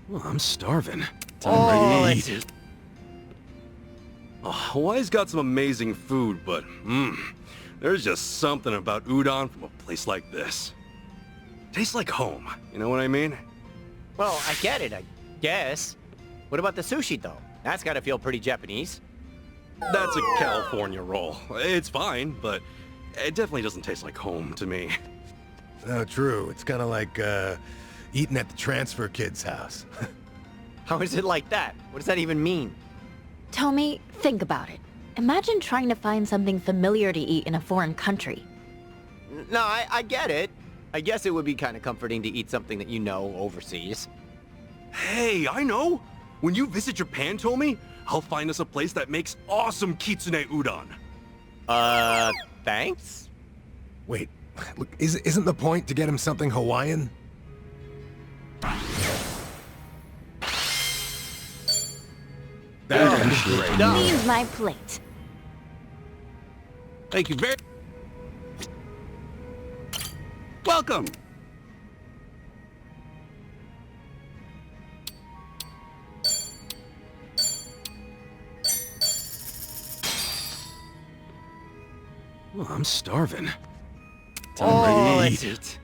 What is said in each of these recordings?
Well, I'm starving. Oh, Time to eat. Hawaii's got some amazing food, but there's just something about udon from a place like this. Tastes like home, you know what I mean? well, I get it, I guess. What about the sushi, though? That's gotta feel pretty Japanese. That's a California roll. It's fine, but it definitely doesn't taste like home to me. Oh, true. It's kind of like, eating at the transfer kid's house. How is it like that? What does that even mean? Tommy, think about it. Imagine trying to find something familiar to eat in a foreign country. No, I get it. I guess it would be kind of comforting to eat something that you know overseas. Hey, I know! When you visit Japan, Tommy, I'll find us a place that makes awesome Kitsune udon. Thanks? Wait, look, isn't the point to get him something Hawaiian? Leave my plate. Thank you very... Welcome! Well, I'm starving. Time to eat.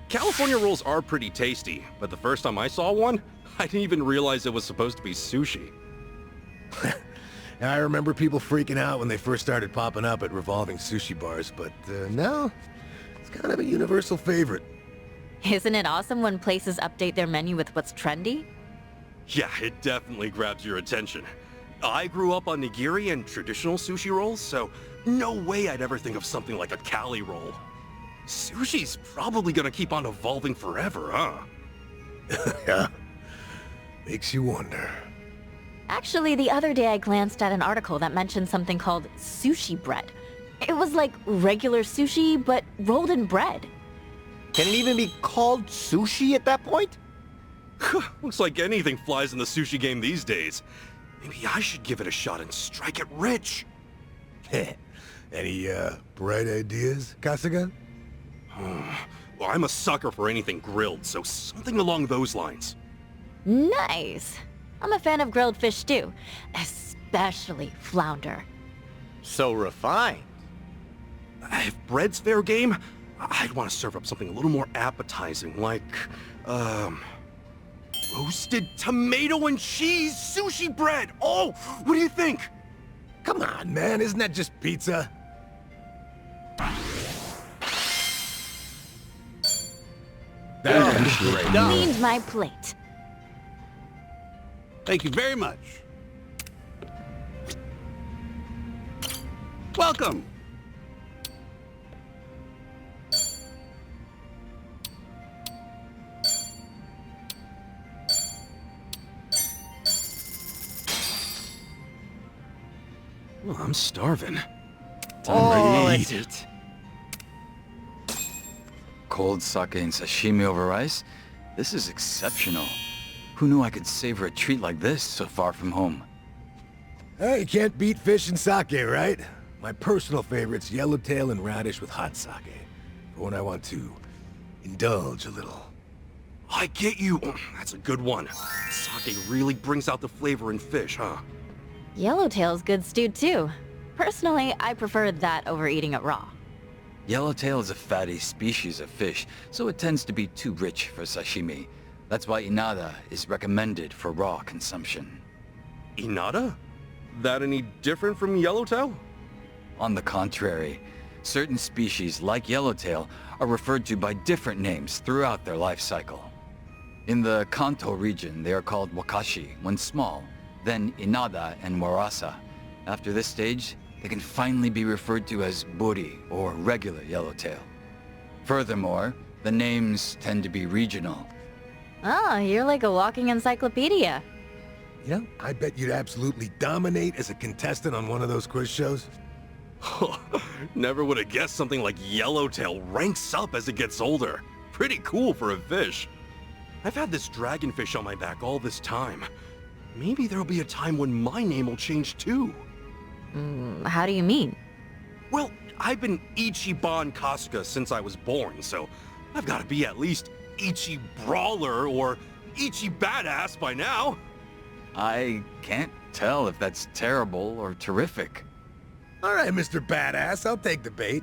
California rolls are pretty tasty, but the first time I saw one, I didn't even realize it was supposed to be sushi. I remember people freaking out when they first started popping up at revolving sushi bars, but now, it's kind of a universal favorite. Isn't it awesome when places update their menu with what's trendy? Yeah, it definitely grabs your attention. I grew up on nigiri and traditional sushi rolls, so no way I'd ever think of something like a Cali roll. Sushi's probably gonna keep on evolving forever, huh? Yeah. Makes you wonder. Actually, the other day I glanced at an article that mentioned something called sushi bread. It was like regular sushi, but rolled in bread. Can it even be called sushi at that point? Looks like anything flies in the sushi game these days. Maybe I should give it a shot and strike it rich. Any, bright ideas, Kasuga? Well, I'm a sucker for anything grilled, so something along those lines. Nice. I'm a fan of grilled fish too, especially flounder. So refined. If bread's fair game, I'd want to serve up something a little more appetizing, like, roasted tomato and cheese sushi bread. Oh, what do you think? Come on, man, isn't that just pizza? Leave my plate. Thank you very much. Welcome. Well, I'm starving. Time to eat. Cold sake and sashimi over rice? This is exceptional. Who knew I could savor a treat like this so far from home? Hey, you can't beat fish and sake, right? My personal favorite's yellowtail and radish with hot sake. For when I want to indulge a little. I get you. That's a good one. Sake really brings out the flavor in fish, huh? Yellowtail's good stewed too. Personally, I prefer that over eating it raw. Yellowtail is a fatty species of fish, so it tends to be too rich for sashimi. That's why inada is recommended for raw consumption. Inada? That any different from yellowtail? On the contrary, certain species like yellowtail are referred to by different names throughout their life cycle. In the Kanto region, they are called wakashi when small, then inada and warasa. After this stage, they can finally be referred to as buri, or regular yellowtail. Furthermore, the names tend to be regional. Oh, you're like a walking encyclopedia. You know, I bet you'd absolutely dominate as a contestant on one of those quiz shows. Never would have guessed something like yellowtail ranks up as it gets older. Pretty cool for a fish. I've had this dragonfish on my back all this time. Maybe there'll be a time when my name will change too. How do you mean? Well, I've been Ichiban Kasuga since I was born, so I've got to be at least Ichi Brawler or Ichi Badass by now. I can't tell if that's terrible or terrific. All right, Mr. Badass, I'll take the bait.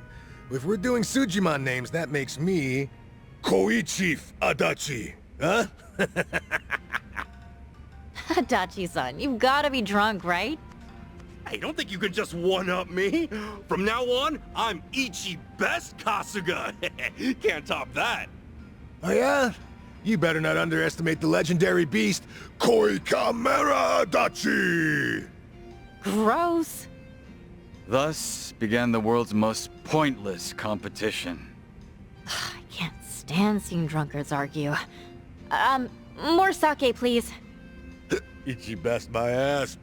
If we're doing Sushimon names, that makes me Koichi Adachi, huh? Adachi-san, you've gotta be drunk, right? Hey, don't think you can just one-up me. From now on, I'm Ichi Best Kasuga. Can't top that. Oh yeah? You better not underestimate the legendary beast, Koi Kamera Adachi! Gross. Thus began the world's most pointless competition. I can't stand seeing drunkards argue. More sake, please. Ichi best my ass.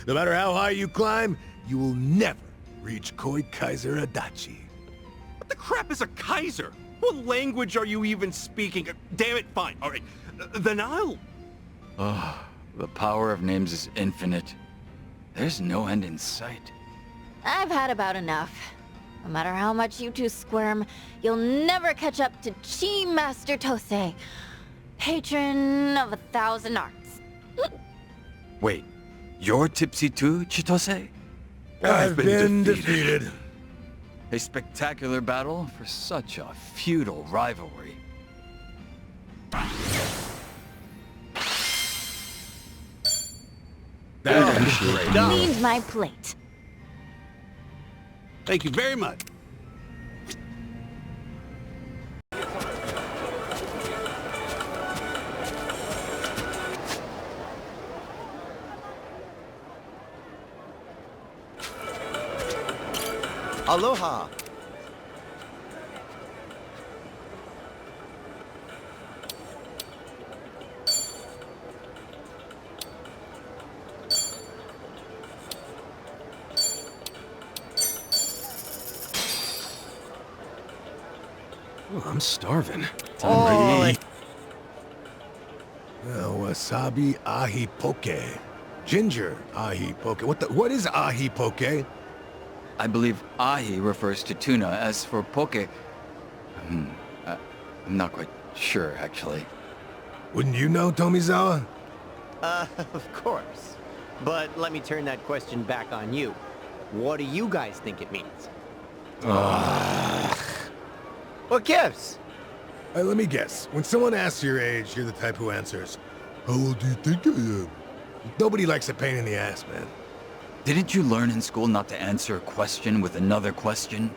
No matter how high you climb, you will never reach Koi Kaiser Adachi. What the crap is a Kaiser? What language are you even speaking? Damn it, fine. All right. Then I'll... Oh, the power of names is infinite. There's no end in sight. I've had about enough. No matter how much you two squirm, you'll never catch up to Chi Master Tosei, patron of 1,000 arts. Wait, you're tipsy too, Chitose? I've been defeated. A spectacular battle for such a feudal rivalry. Cleaned my plate. Thank you very much. Aloha. Oh, I'm starving. Oh, Wasabi ahi poke. Ginger ahi poke. What is ahi poke? I believe ahi refers to tuna. As for poke, I'm not quite sure, actually. Wouldn't you know, Tomizawa? of course. But let me turn that question back on you. What do you guys think it means? What gives? Let me guess. When someone asks your age, you're the type who answers, "How old do you think I am?" Nobody likes a pain in the ass, man. Didn't you learn in school not to answer a question with another question?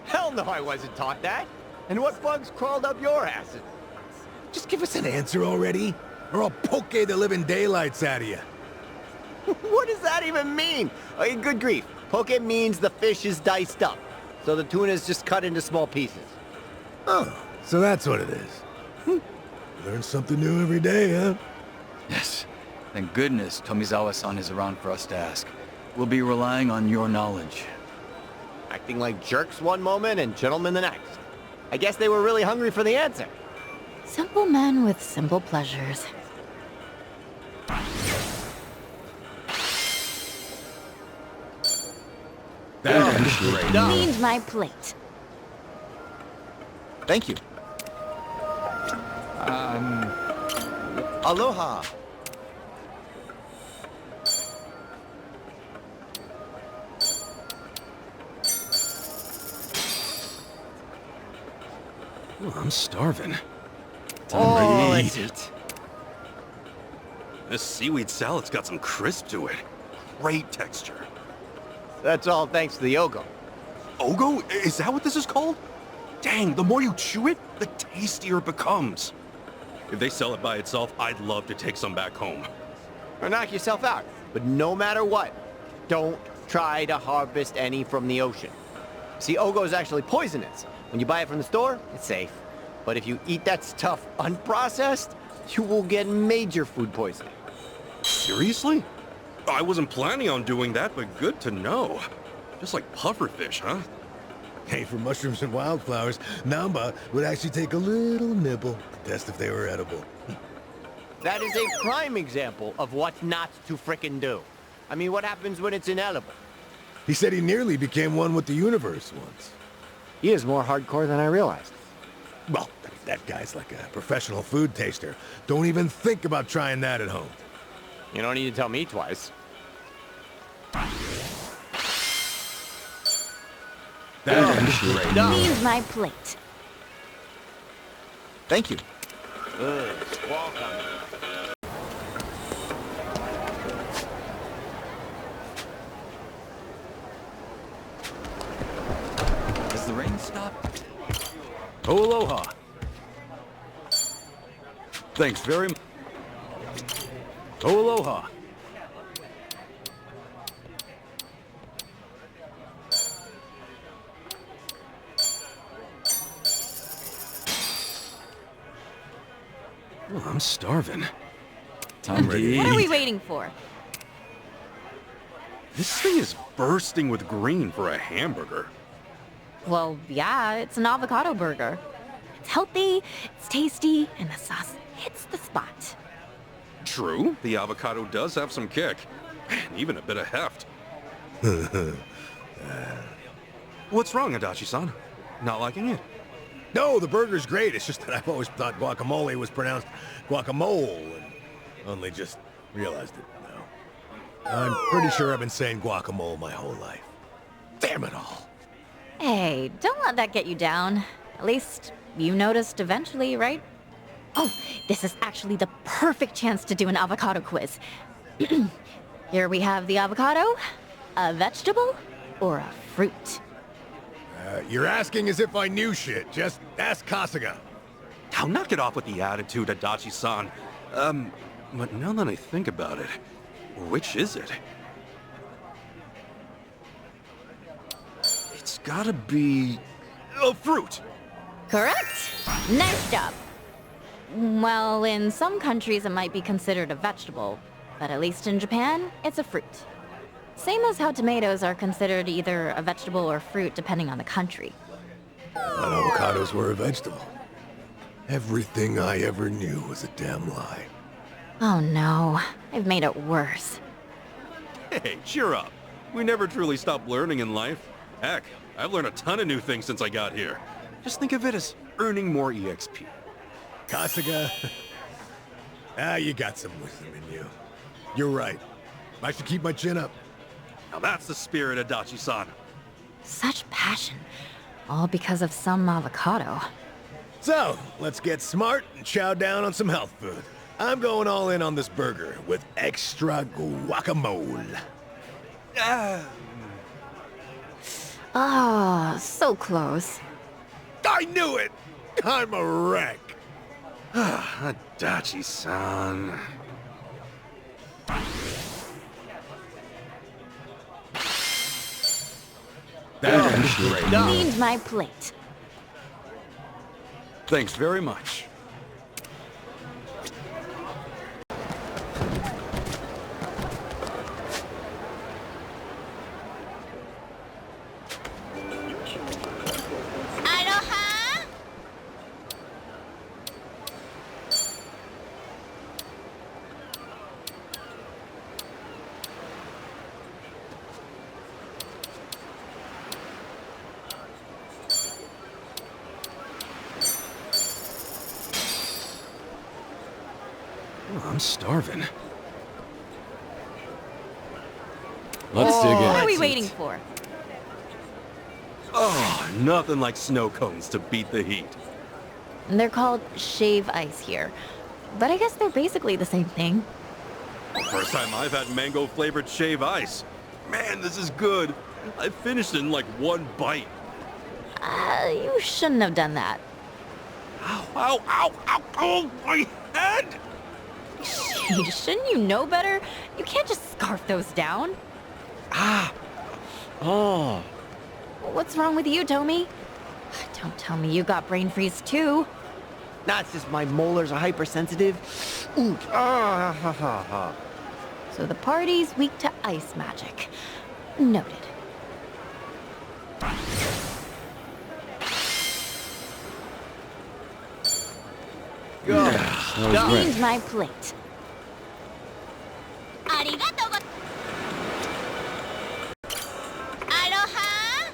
Hell no, I wasn't taught that. And what bugs crawled up your asses? Just give us an answer already, or I'll poke the living daylights out of you. What does that even mean? Okay, good grief. Poke means the fish is diced up. So the tuna is just cut into small pieces. Oh, so that's what it is. Learn something new every day, huh? Yes. Thank goodness Tomizawa-san is around for us to ask. We'll be relying on your knowledge. Acting like jerks one moment and gentlemen the next. I guess they were really hungry for the answer. Simple men with simple pleasures. Cleaned my plate. Thank you. Aloha. Oh, I'm starving. Oh, let's eat. This seaweed salad's got some crisp to it. Great texture. That's all thanks to the Ogo. Ogo? Is that what this is called? Dang, the more you chew it, the tastier it becomes. If they sell it by itself, I'd love to take some back home. Or knock yourself out. But no matter what, don't try to harvest any from the ocean. See, Ogo is actually poisonous. When you buy it from the store, it's safe. But if you eat that stuff unprocessed, you will get major food poisoning. Seriously? I wasn't planning on doing that, but good to know. Just like pufferfish, huh? Hey, for mushrooms and wildflowers, Nanba would actually take a little nibble to test if they were edible. That is a prime example of what not to frickin' do. I mean, what happens when it's inedible? He said he nearly became one with the universe once. He is more hardcore than I realized. Well, That guy's like a professional food taster. Don't even think about trying that at home. You don't need to tell me twice. That's great. Leave my plate. Thank you. Welcome. Has the rain stopped? Oh, aloha. Thanks very much. Oh, aloha. Oh, I'm starving. Time to eat. What are we waiting for? This thing is bursting with green for a hamburger. Well, yeah, it's an avocado burger. It's healthy, it's tasty, and the sauce hits the spot. True, the avocado does have some kick, and even a bit of heft. What's wrong, Adachi-san? Not liking it? No, the burger's great. It's just that I've always thought guacamole was pronounced guacamole, and only just realized it now. I'm pretty sure I've been saying guacamole my whole life. Damn it all. Hey, don't let that get you down. At least you noticed eventually, right? Oh, this is actually the perfect chance to do an avocado quiz. Here we have the avocado, a vegetable, or a fruit. You're asking as if I knew shit. Just ask Kasuga. Now, knock it off with the attitude, Adachi-san. But now that I think about it, which is it? It's gotta be... a fruit! Correct? Nice job. Well, in some countries it might be considered a vegetable, but at least in Japan, it's a fruit. Same as how tomatoes are considered either a vegetable or fruit depending on the country. Thought avocados were a vegetable. Everything I ever knew was a damn lie. Oh no, I've made it worse. Hey, cheer up. We never truly stop learning in life. Heck, I've learned a ton of new things since I got here. Just think of it as earning more EXP. Kasuga, you got some wisdom in you. You're right. I should keep my chin up. Now that's the spirit, Adachi-san. Such passion, all because of some avocado. So, let's get smart and chow down on some health food. I'm going all in on this burger with extra guacamole. Ah, so close. I knew it! I'm a wreck. Adachi-san. That's great. Cleaned my plate. Thanks very much. Aloha! Oh, I'm starving. Let's dig in. What are we waiting for? Oh, nothing like snow cones to beat the heat. They're called shave ice here, but I guess they're basically the same thing. First time I've had mango-flavored shave ice. Man, this is good. I finished it in like one bite. You shouldn't have done that. Ow, ow, ow, ow, ow, my head! Shouldn't you know better? You can't just scarf those down. Oh. What's wrong with you, Tomi? Don't tell me you got brain freeze too. That's just my molars are hypersensitive. Ooh. Ah, ha, ha, ha. So the party's weak to ice magic. Noted. Cleaned my plate. Arigato go- Aloha!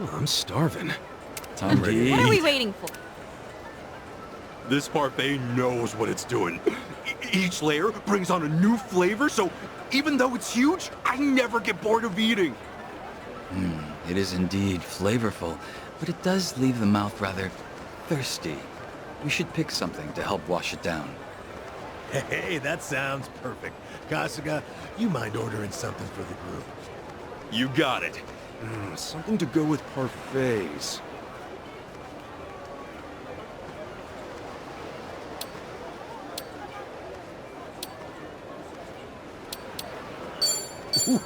Oh, I'm starving. Time to eat. What are we waiting for? This parfait knows what it's doing. Each layer brings on a new flavor, so even though it's huge, I never get bored of eating. It is indeed flavorful, but it does leave the mouth rather thirsty. We should pick something to help wash it down. Hey, that sounds perfect. Kasuga, you mind ordering something for the group? You got it. Something to go with parfaits.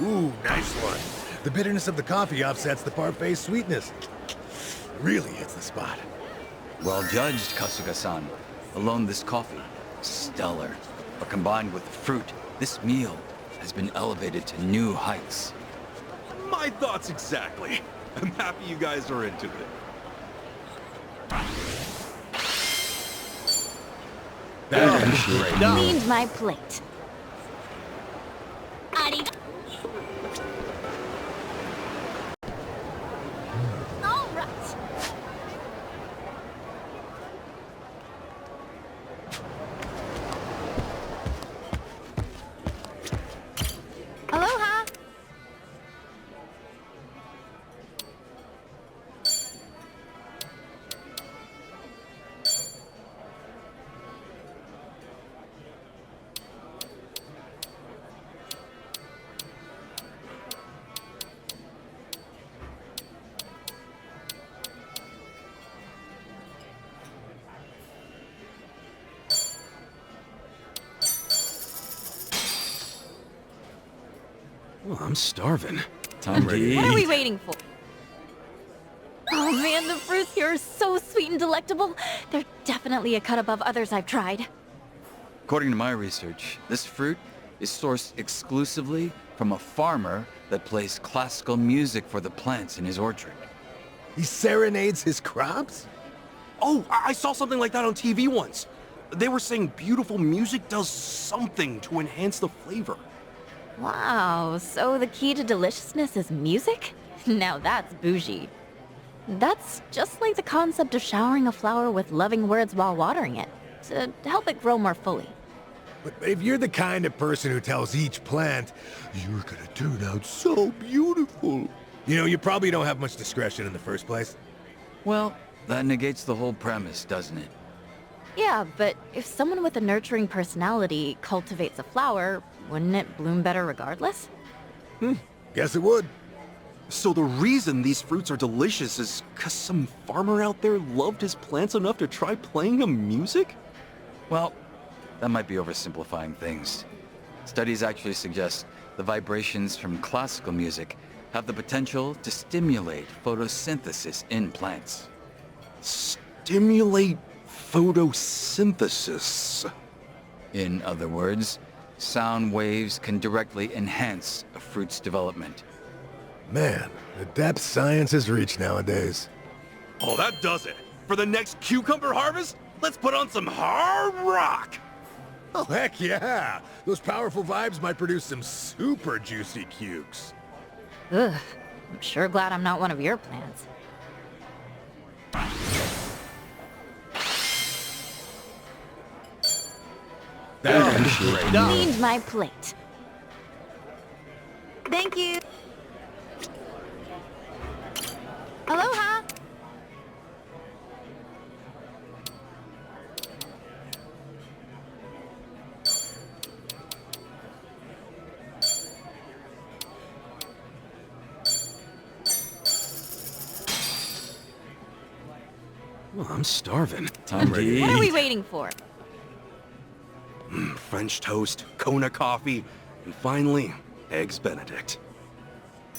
Ooh, nice one. The bitterness of the coffee offsets the parfait sweetness. Really hits the spot. Well judged, Kasuga-san. Alone this coffee, stellar. But combined with the fruit, this meal has been elevated to new heights. My thoughts exactly. I'm happy you guys are into it. Cleaned my plate. Ari. All right. Aloha. Oh, I'm starving. Time to eat. What are we waiting for? Oh man, the fruits here are so sweet and delectable. They're definitely a cut above others I've tried. According to my research, this fruit is sourced exclusively from a farmer that plays classical music for the plants in his orchard. He serenades his crops? Oh, I saw something like that on TV once. They were saying beautiful music does something to enhance the flavor. Wow, so the key to deliciousness is music? Now that's bougie. That's just like the concept of showering a flower with loving words while watering it, to help it grow more fully. But if you're the kind of person who tells each plant, you're gonna turn out so beautiful, you probably don't have much discretion in the first place. Well, that negates the whole premise, doesn't it? Yeah, but if someone with a nurturing personality cultivates a flower, wouldn't it bloom better regardless? Guess it would. So the reason these fruits are delicious is because some farmer out there loved his plants enough to try playing them music? Well, that might be oversimplifying things. Studies actually suggest the vibrations from classical music have the potential to stimulate photosynthesis in plants. Stimulate photosynthesis. In other words, sound waves can directly enhance a fruit's development. Man, the depth science has reached nowadays. Oh, that does it. For the next cucumber harvest, let's put on some hard rock. Oh, heck yeah! Those powerful vibes might produce some super juicy cukes. Ugh, I'm sure glad I'm not one of your plants. Cleaned my plate. Thank you. Aloha. Well, I'm starving. Time to eat. What are we waiting for? French toast, Kona coffee, and finally, eggs Benedict.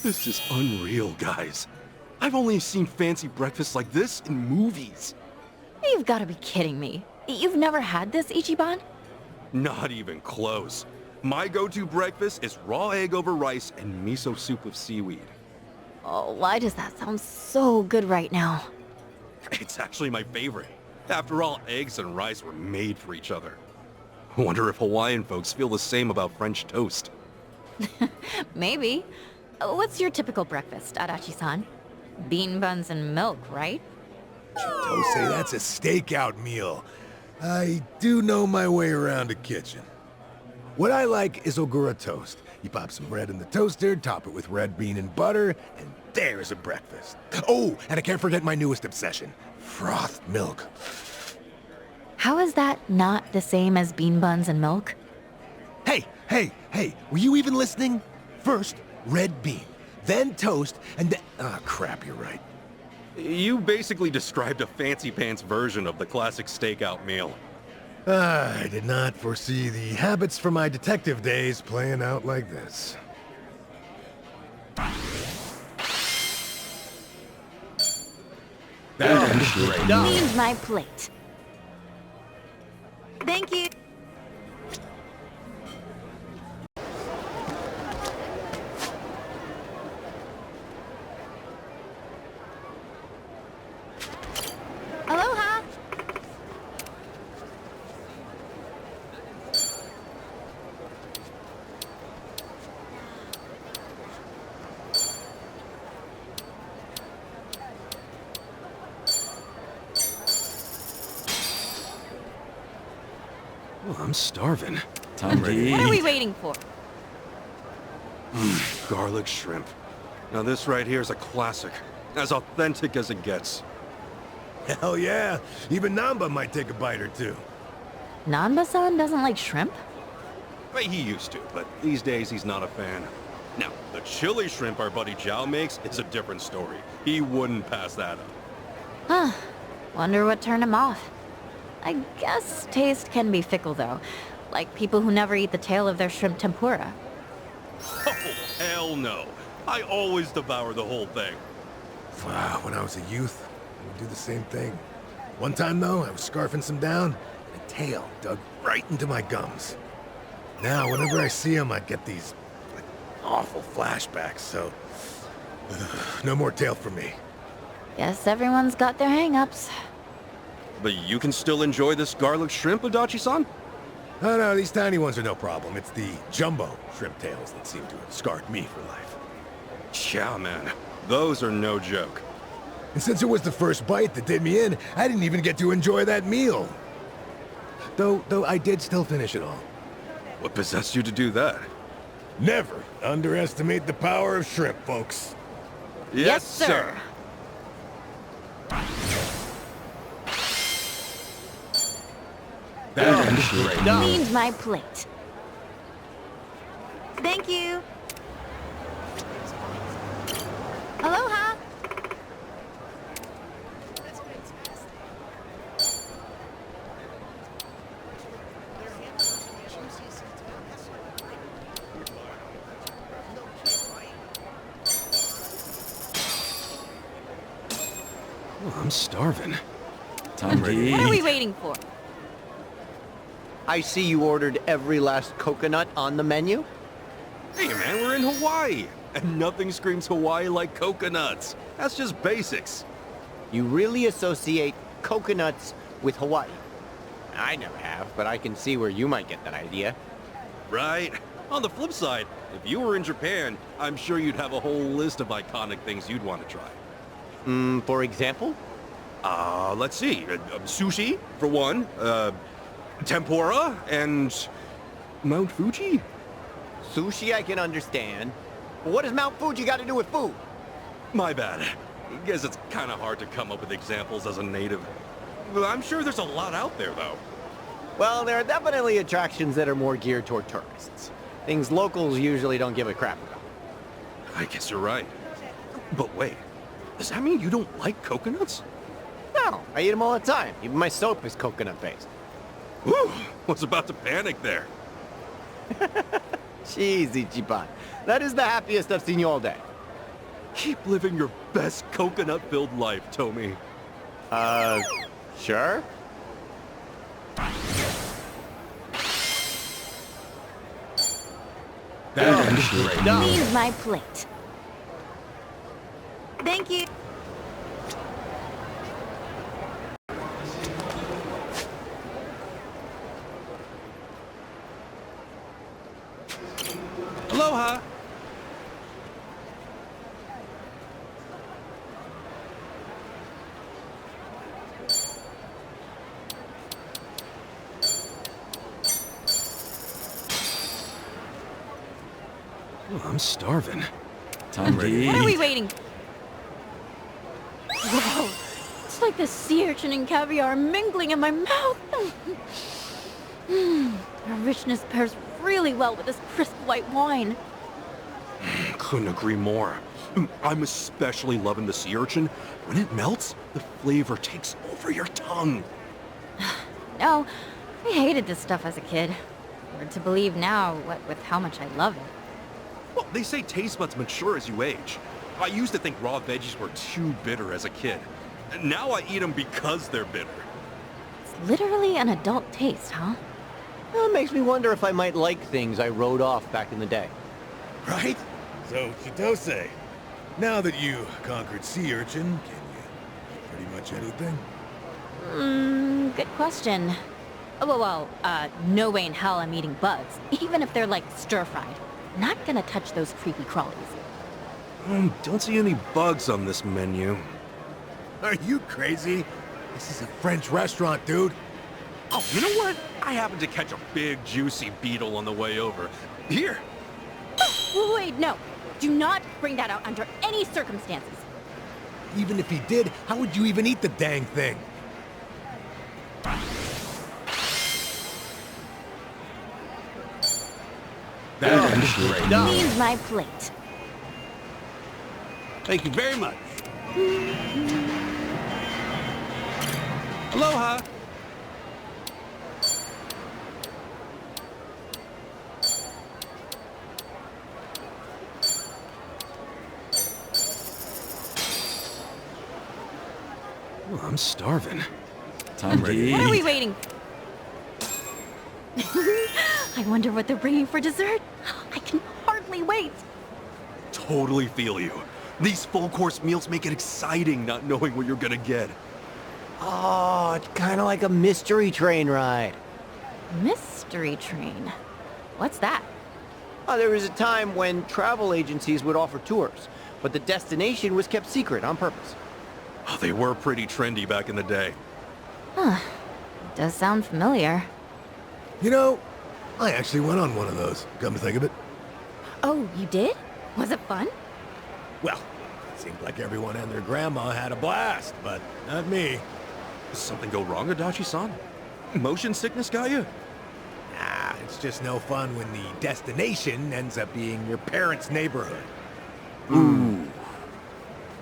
This is unreal, guys. I've only seen fancy breakfasts like this in movies. You've got to be kidding me. You've never had this, Ichiban? Not even close. My go-to breakfast is raw egg over rice and miso soup with seaweed. Oh, why does that sound so good right now? It's actually my favorite. After all, eggs and rice were made for each other. I wonder if Hawaiian folks feel the same about French toast. Maybe. What's your typical breakfast, Adachi-san? bean buns and milk, right? Chitose, that's a stakeout meal. I do know my way around a kitchen. What I like is Ogura toast. You pop some bread in the toaster, top it with red bean and butter, and there's a breakfast. Oh, and I can't forget my newest obsession, frothed milk. How is that not the same as bean buns and milk? Hey, were you even listening? First, red bean, then toast, and then... Ah, crap, you're right. You basically described a fancy pants version of the classic stakeout meal. I did not foresee the habits from my detective days playing out like this. That's great. Leave my plate. Thank you. Aloha. Oh, I'm starving. Time to eat. What are we waiting for? Garlic shrimp. Now this right here is a classic. As authentic as it gets. Hell yeah. Even Nanba might take a bite or two. Nanba-san doesn't like shrimp? Well, he used to, but these days he's not a fan. Now, the chili shrimp our buddy Zhao makes is a different story. He wouldn't pass that up. Huh. Wonder what turned him off. I guess taste can be fickle, though. Like people who never eat the tail of their shrimp tempura. Oh, hell no. I always devour the whole thing. Wow, when I was a youth, I would do the same thing. One time, though, I was scarfing some down, and a tail dug right into my gums. Now, whenever I see them, I get these like, awful flashbacks, so... no more tail for me. Guess everyone's got their hang-ups. But you can still enjoy this garlic shrimp, Adachi-san? Oh, no, these tiny ones are no problem. It's the jumbo shrimp tails that seem to have scarred me for life. Yeah, man. Those are no joke. And since it was the first bite that did me in, I didn't even get to enjoy that meal. Though I did still finish it all. What possessed you to do that? Never underestimate the power of shrimp, folks. Yes, sir. That's great. Cleaned my plate. Thank you. Aloha. Oh, I'm starving. Time to eat. What are we waiting for? I see you ordered every last coconut on the menu. Hey, man, we're in Hawaii. And nothing screams Hawaii like coconuts. That's just basics. You really associate coconuts with Hawaii. I never have, but I can see where you might get that idea. Right? On the flip side, if you were in Japan, I'm sure you'd have a whole list of iconic things you'd want to try. For example? Let's see. Sushi, for one. Tempura, and Mount Fuji? Sushi I can understand. But what does Mount Fuji got to do with food? My bad. I guess it's kind of hard to come up with examples as a native. But I'm sure there's a lot out there, though. Well, there are definitely attractions that are more geared toward tourists. Things locals usually don't give a crap about. I guess you're right. But wait, does that mean you don't like coconuts? No, I eat them all the time. Even my soap is coconut-based. Whew, was about to panic there. Jeez, Ichiban. That is the happiest I've seen you all day. Keep living your best coconut-filled life, Tomi. Sure? That's great. Cleaned my plate. Thank you. Aloha! Oh, I'm starving. Time to eat. What are we waiting? Whoa! It's like the sea urchin and caviar mingling in my mouth. The richness pairs really well with this crisp white wine. Couldn't agree more. I'm especially loving the sea urchin. When it melts, the flavor takes over your tongue. No, I hated this stuff as a kid. Hard to believe now, what with how much I love it. Well, they say taste buds mature as you age. I used to think raw veggies were too bitter as a kid. Now I eat them because they're bitter. It's literally an adult taste, huh? That makes me wonder if I might like things I wrote off back in the day. Right? So, Chitose, now that you conquered sea urchin, can you eat pretty much anything? Good question. Well, no way in hell I'm eating bugs, even if they're like stir-fried. Not gonna touch those creepy crawlies. Don't see any bugs on this menu. Are you crazy? This is a French restaurant, dude. Oh, you know what? I happened to catch a big, juicy beetle on the way over. Here. Wait, no. Do not bring that out under any circumstances. Even if he did, how would you even eat the dang thing? That's great. Leave my plate. Thank you very much. Aloha. Oh, I'm starving. Time to eat. What are we waiting? I wonder what they're bringing for dessert. I can hardly wait. Totally feel you. These full-course meals make it exciting not knowing what you're gonna get. Oh, it's kind of like a mystery train ride. Mystery train. What's that? There was a time when travel agencies would offer tours, but the destination was kept secret on purpose. Oh, they were pretty trendy back in the day. Huh. Does sound familiar. You know, I actually went on one of those, come to think of it. Oh, you did? Was it fun? Well, it seemed like everyone and their grandma had a blast, but not me. Did something go wrong, Adachi-san? Motion sickness got you? Ah, it's just no fun when the destination ends up being your parents' neighborhood. Ooh.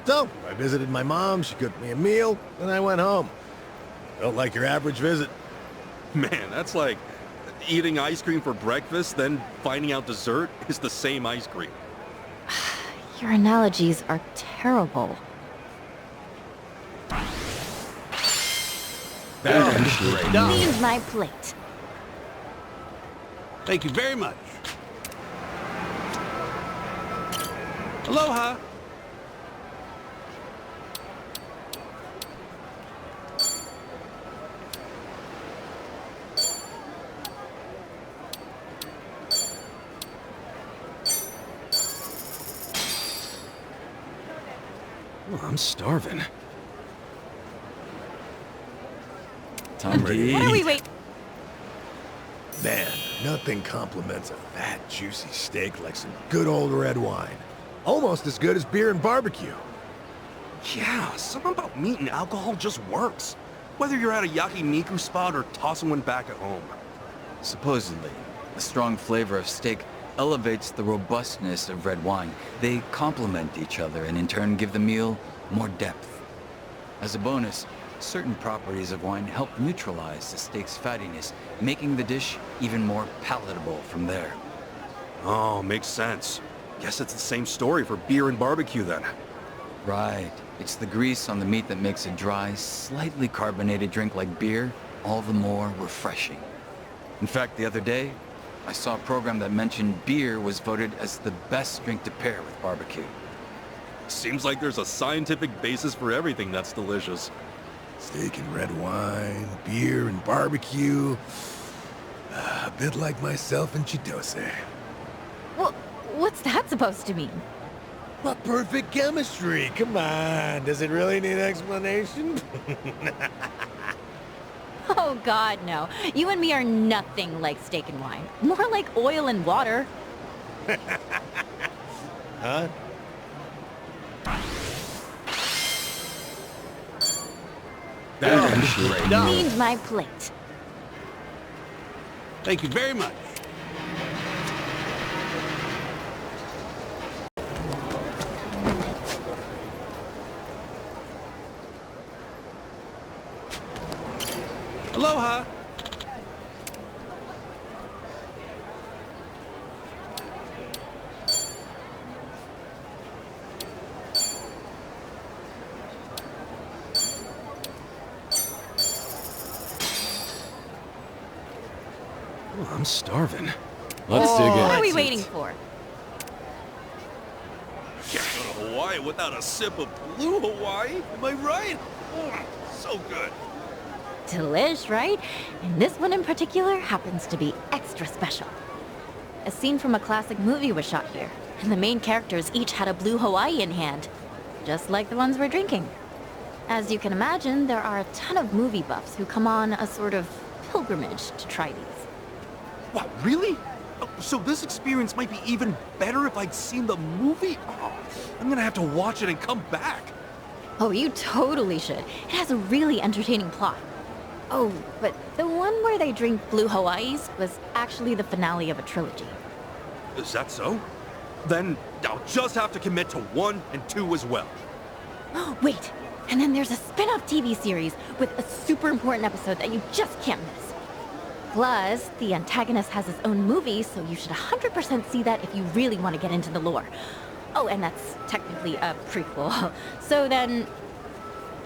So, I visited my mom, she cooked me a meal, and I went home. Felt like your average visit. Man, that's like eating ice cream for breakfast, then finding out dessert is the same ice cream. Your analogies are terrible. That's great. Leave my plate. Thank you very much. Aloha. Oh, I'm starving. Time to eat. What are we waiting? Man, nothing complements a fat, juicy steak like some good old red wine. Almost as good as beer and barbecue. Yeah, something about meat and alcohol just works. Whether you're at a yakiniku spot or tossing one back at home. Supposedly, the strong flavor of steak elevates the robustness of red wine. They complement each other and in turn give the meal more depth. As a bonus, certain properties of wine help neutralize the steak's fattiness, making the dish even more palatable from there. Oh, makes sense. Guess it's the same story for beer and barbecue then. Right. It's the grease on the meat that makes a dry, slightly carbonated drink like beer all the more refreshing. In fact, the other day, I saw a program that mentioned beer was voted as the best drink to pair with barbecue. Seems like there's a scientific basis for everything that's delicious. Steak and red wine, beer and barbecue. A bit like myself and Chitose. Well, what's that supposed to mean? What perfect chemistry! Come on, does it really need explanation? Oh God, no. You and me are nothing like steak and wine. More like oil and water. Huh? That's great. Cleaned my plate. Thank you very much. Aloha! Oh, I'm starving. Let's dig in. What are we waiting for? Can't go to Hawaii without a sip of blue Hawaii. Am I right? Oh, so good. Delish, right? And this one in particular happens to be extra special. A scene from a classic movie was shot here, and the main characters each had a blue Hawaii in hand, just like the ones we're drinking. As you can imagine, there are a ton of movie buffs who come on a sort of pilgrimage to try these. What, really? Oh, so this experience might be even better if I'd seen the movie? Oh, I'm gonna have to watch it and come back. Oh, you totally should. It has a really entertaining plot. Oh, but the one where they drink blue Hawaiis was actually the finale of a trilogy. Is that so? Then I'll just have to commit to 1 and 2 as well. Wait, and then there's a spin-off TV series with a super important episode that you just can't miss. Plus, the antagonist has his own movie, so you should 100% see that if you really want to get into the lore. Oh, and that's technically a prequel. So then...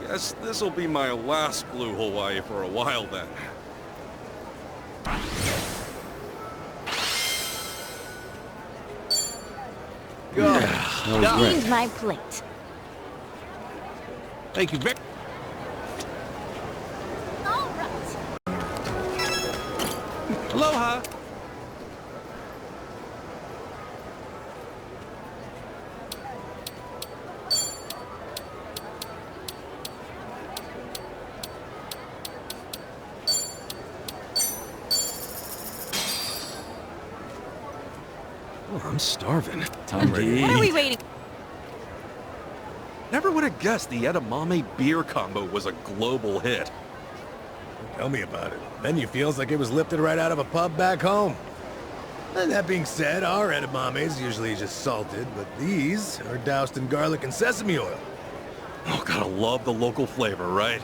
Guess this'll be my last blue Hawaii for a while then. Go. Cleaned my plate. Thank you very All right. Aloha! Oh, I'm starving. Time to eat. What are we waiting? Never would have guessed the edamame beer combo was a global hit. Tell me about it. Menu feels like it was lifted right out of a pub back home. And that being said, our edamame is usually just salted, but these are doused in garlic and sesame oil. Oh, gotta love the local flavor, right?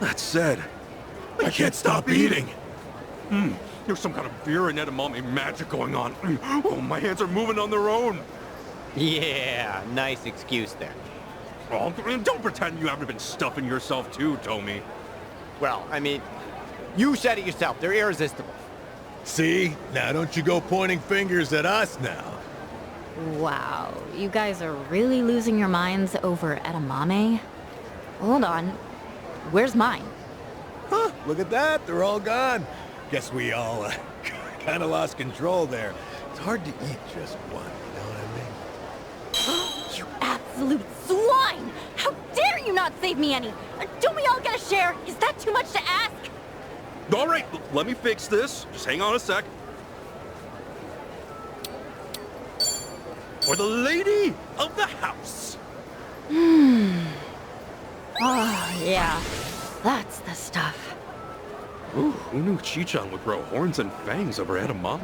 That said, I can't stop eating. There's some kind of beer and edamame magic going on. Oh, my hands are moving on their own. Yeah, nice excuse there. Oh, and don't pretend you haven't been stuffing yourself too, Tommy. Well, I mean, you said it yourself. They're irresistible. See? Now don't you go pointing fingers at us now. Wow, you guys are really losing your minds over edamame? Hold on. Where's mine? Huh, look at that. They're all gone. Guess we all kind of lost control there. It's hard to eat just one, you know what I mean? You absolute swine! How dare you not save me any? Don't we all get a share? Is that too much to ask? All right, let me fix this. Just hang on a sec. For the lady of the house. Oh, yeah. That's the stuff. Ooh, who knew Chichan would grow horns and fangs over edamame?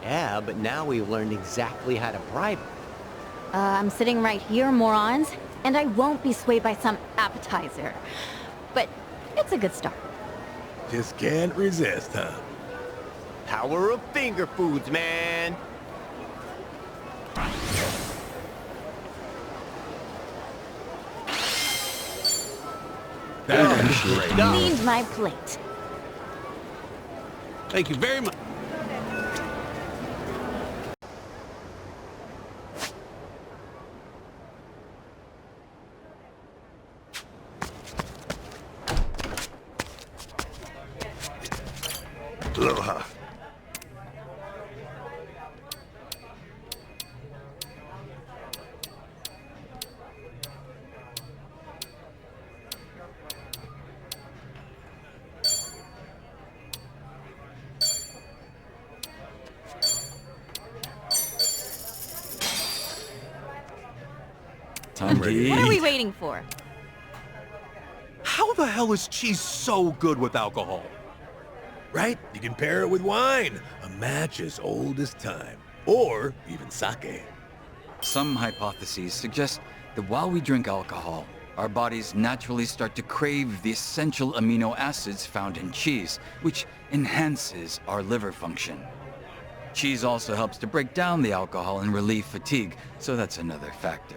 Yeah, but now we've learned exactly how to bribe her. I'm sitting right here, morons, and I won't be swayed by some appetizer. But it's a good start. Just can't resist, huh? Power of finger foods, man. That's great. Cleaned my plate. Thank you very much. Aloha. Time to eat. What are we waiting for? How the hell is cheese so good with alcohol? Right? You can pair it with wine. A match as old as time. Or even sake. Some hypotheses suggest that while we drink alcohol, our bodies naturally start to crave the essential amino acids found in cheese, which enhances our liver function. Cheese also helps to break down the alcohol and relieve fatigue, so that's another factor.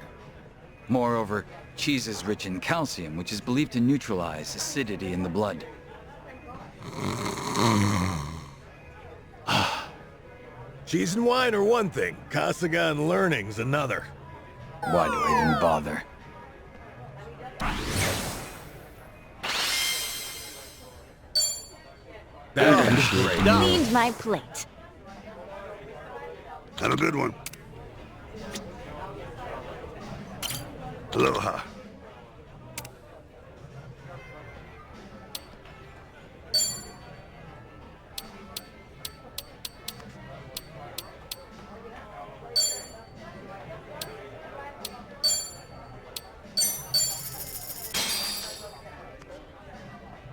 Moreover, cheese is rich in calcium, which is believed to neutralize acidity in the blood. Cheese and wine are one thing. Kasuga and learning's another. Why do I even bother? That's great. Cleaned my plate. Have a good one. Aloha.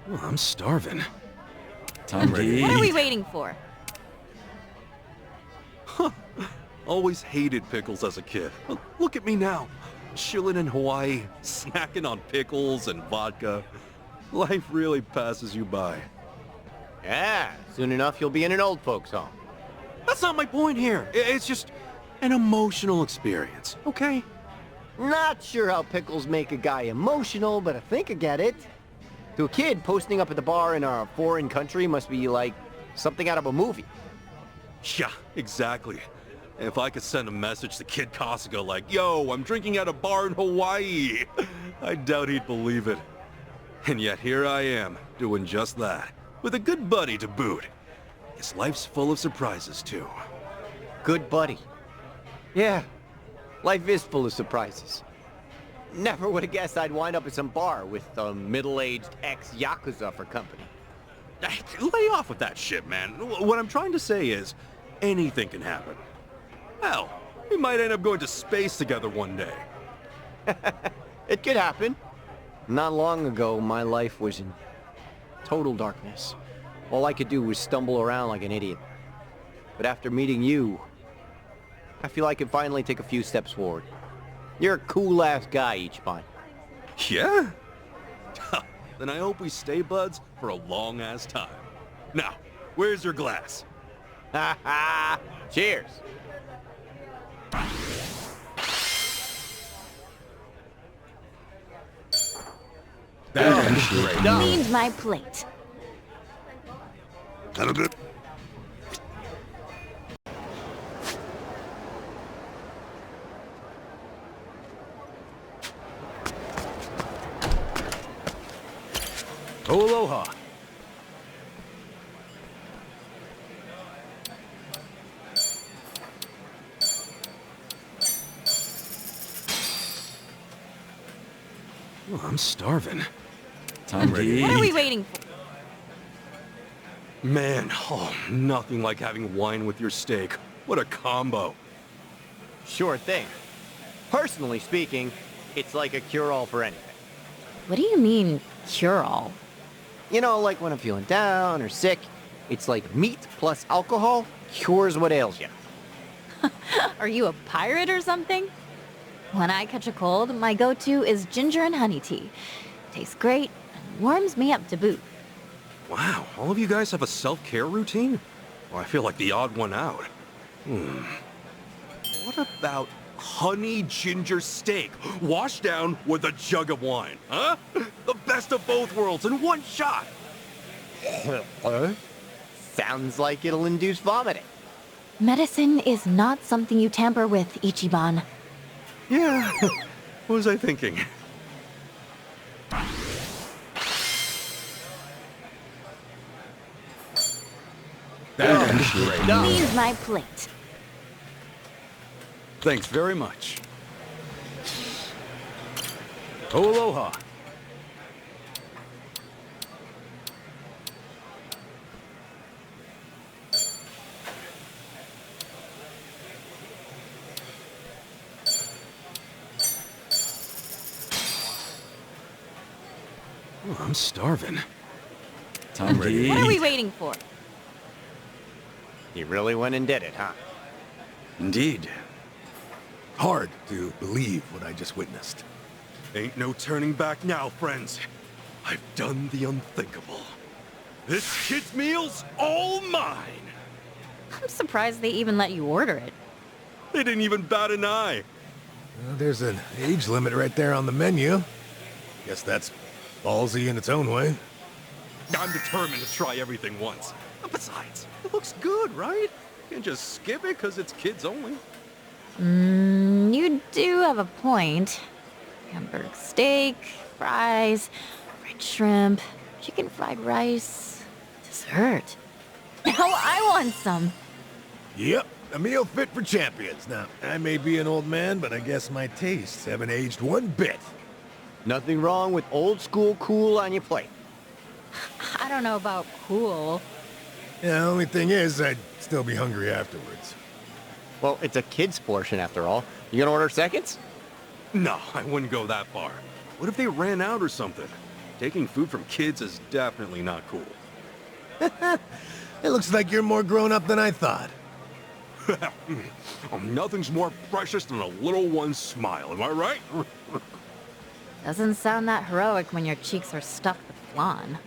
Oh, I'm starving. Time to eat. What are we waiting for? Always hated pickles as a kid. Look at me now. Chilling in Hawaii, snacking on pickles and vodka. Life really passes you by. Yeah, soon enough you'll be in an old folks home. That's not my point here. It's just an emotional experience, okay? Not sure how pickles make a guy emotional, but I think I get it. To a kid, posting up at the bar in a foreign country must be like something out of a movie. Yeah, exactly. If I could send a message to Kid Kasuga like, yo, I'm drinking at a bar in Hawaii, I doubt he'd believe it. And yet here I am, doing just that, with a good buddy to boot. His life's full of surprises, too. Good buddy. Yeah, life is full of surprises. Never would have guessed I'd wind up at some bar with a middle-aged ex-Yakuza for company. Lay off with that shit, man. What I'm trying to say is, anything can happen. Hell, we might end up going to space together one day. It could happen. Not long ago, my life was in total darkness. All I could do was stumble around like an idiot. But after meeting you, I feel I can finally take a few steps forward. You're a cool-ass guy, Ichiban. Yeah? Then I hope we stay buds for a long-ass time. Now, where's your glass? Ha ha! Cheers! That's great. Cleaned my plate. Have a good... Oh, aloha. Oh, I'm starving. Time to eat. What are we waiting for? Man, oh, nothing like having wine with your steak. What a combo. Sure thing. Personally speaking, it's like a cure-all for anything. What do you mean, cure-all? You know, like when I'm feeling down or sick, it's like meat plus alcohol cures what ails you. Are you a pirate or something? When I catch a cold, my go-to is ginger and honey tea. Tastes great and warms me up to boot. Wow, all of you guys have a self-care routine? Well, I feel like the odd one out. What about honey ginger steak washed down with a jug of wine, huh? The best of both worlds in one shot. Sounds like it'll induce vomiting. Medicine is not something you tamper with, Ichiban. Yeah, what was I thinking? That's great. Cleaned my plate. Thanks very much. Oh, aloha. Oh, I'm starving. Time to eat. What are we waiting for? He really went and did it, huh? Indeed. Hard to believe what I just witnessed. Ain't no turning back now, friends. I've done the unthinkable. This kid's meal's all mine. I'm surprised they even let you order it. They didn't even bat an eye. Well, there's an age limit right there on the menu. Guess that's ballsy in its own way. I'm determined to try everything once. Besides, it looks good, right? Can't just skip it because it's kids only. You do have a point. Hamburg steak, fries, fried shrimp, chicken fried rice, dessert. Now I want some. Yep, a meal fit for champions. Now, I may be an old man, but I guess my tastes haven't aged one bit. Nothing wrong with old school cool on your plate. I don't know about cool. Yeah, the only thing is, I'd still be hungry afterwards. Well, it's a kid's portion after all. You gonna order seconds? No, I wouldn't go that far. What if they ran out or something? Taking food from kids is definitely not cool. It looks like you're more grown up than I thought. Nothing's more precious than a little one's smile, am I right? Doesn't sound that heroic when your cheeks are stuffed with flan.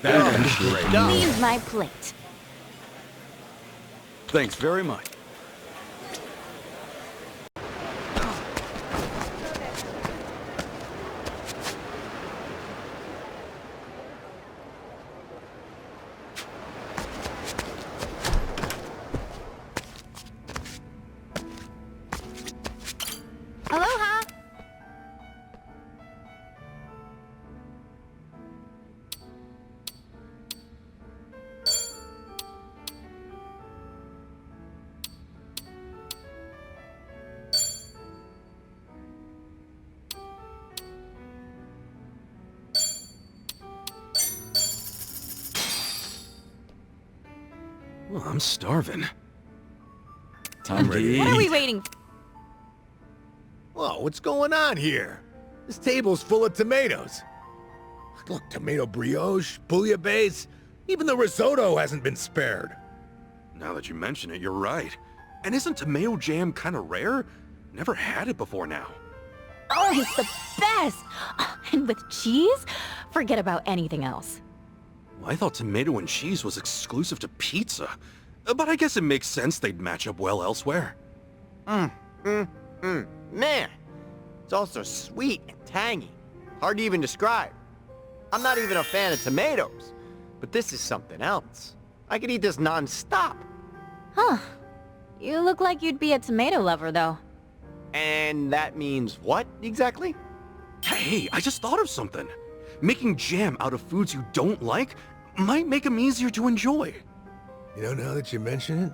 That is great. Leave my plate. Thanks very much. Aloha! Well, I'm starving. Time to eat. What are we waiting for? Whoa, what's going on here? This table's full of tomatoes. Look, tomato brioche, bouillabaisse, even the risotto hasn't been spared. Now that you mention it, you're right. And isn't tomato jam kind of rare? Never had it before now. Oh, it's the best! And with cheese? Forget about anything else. Well, I thought tomato and cheese was exclusive to pizza. But I guess it makes sense they'd match up well elsewhere. Man, it's also sweet and tangy. Hard to even describe. I'm not even a fan of tomatoes, but this is something else. I could eat this non-stop. Huh. You look like you'd be a tomato lover, though. And that means what, exactly? Hey, I just thought of something. Making jam out of foods you don't like might make them easier to enjoy. You know, now that you mention it,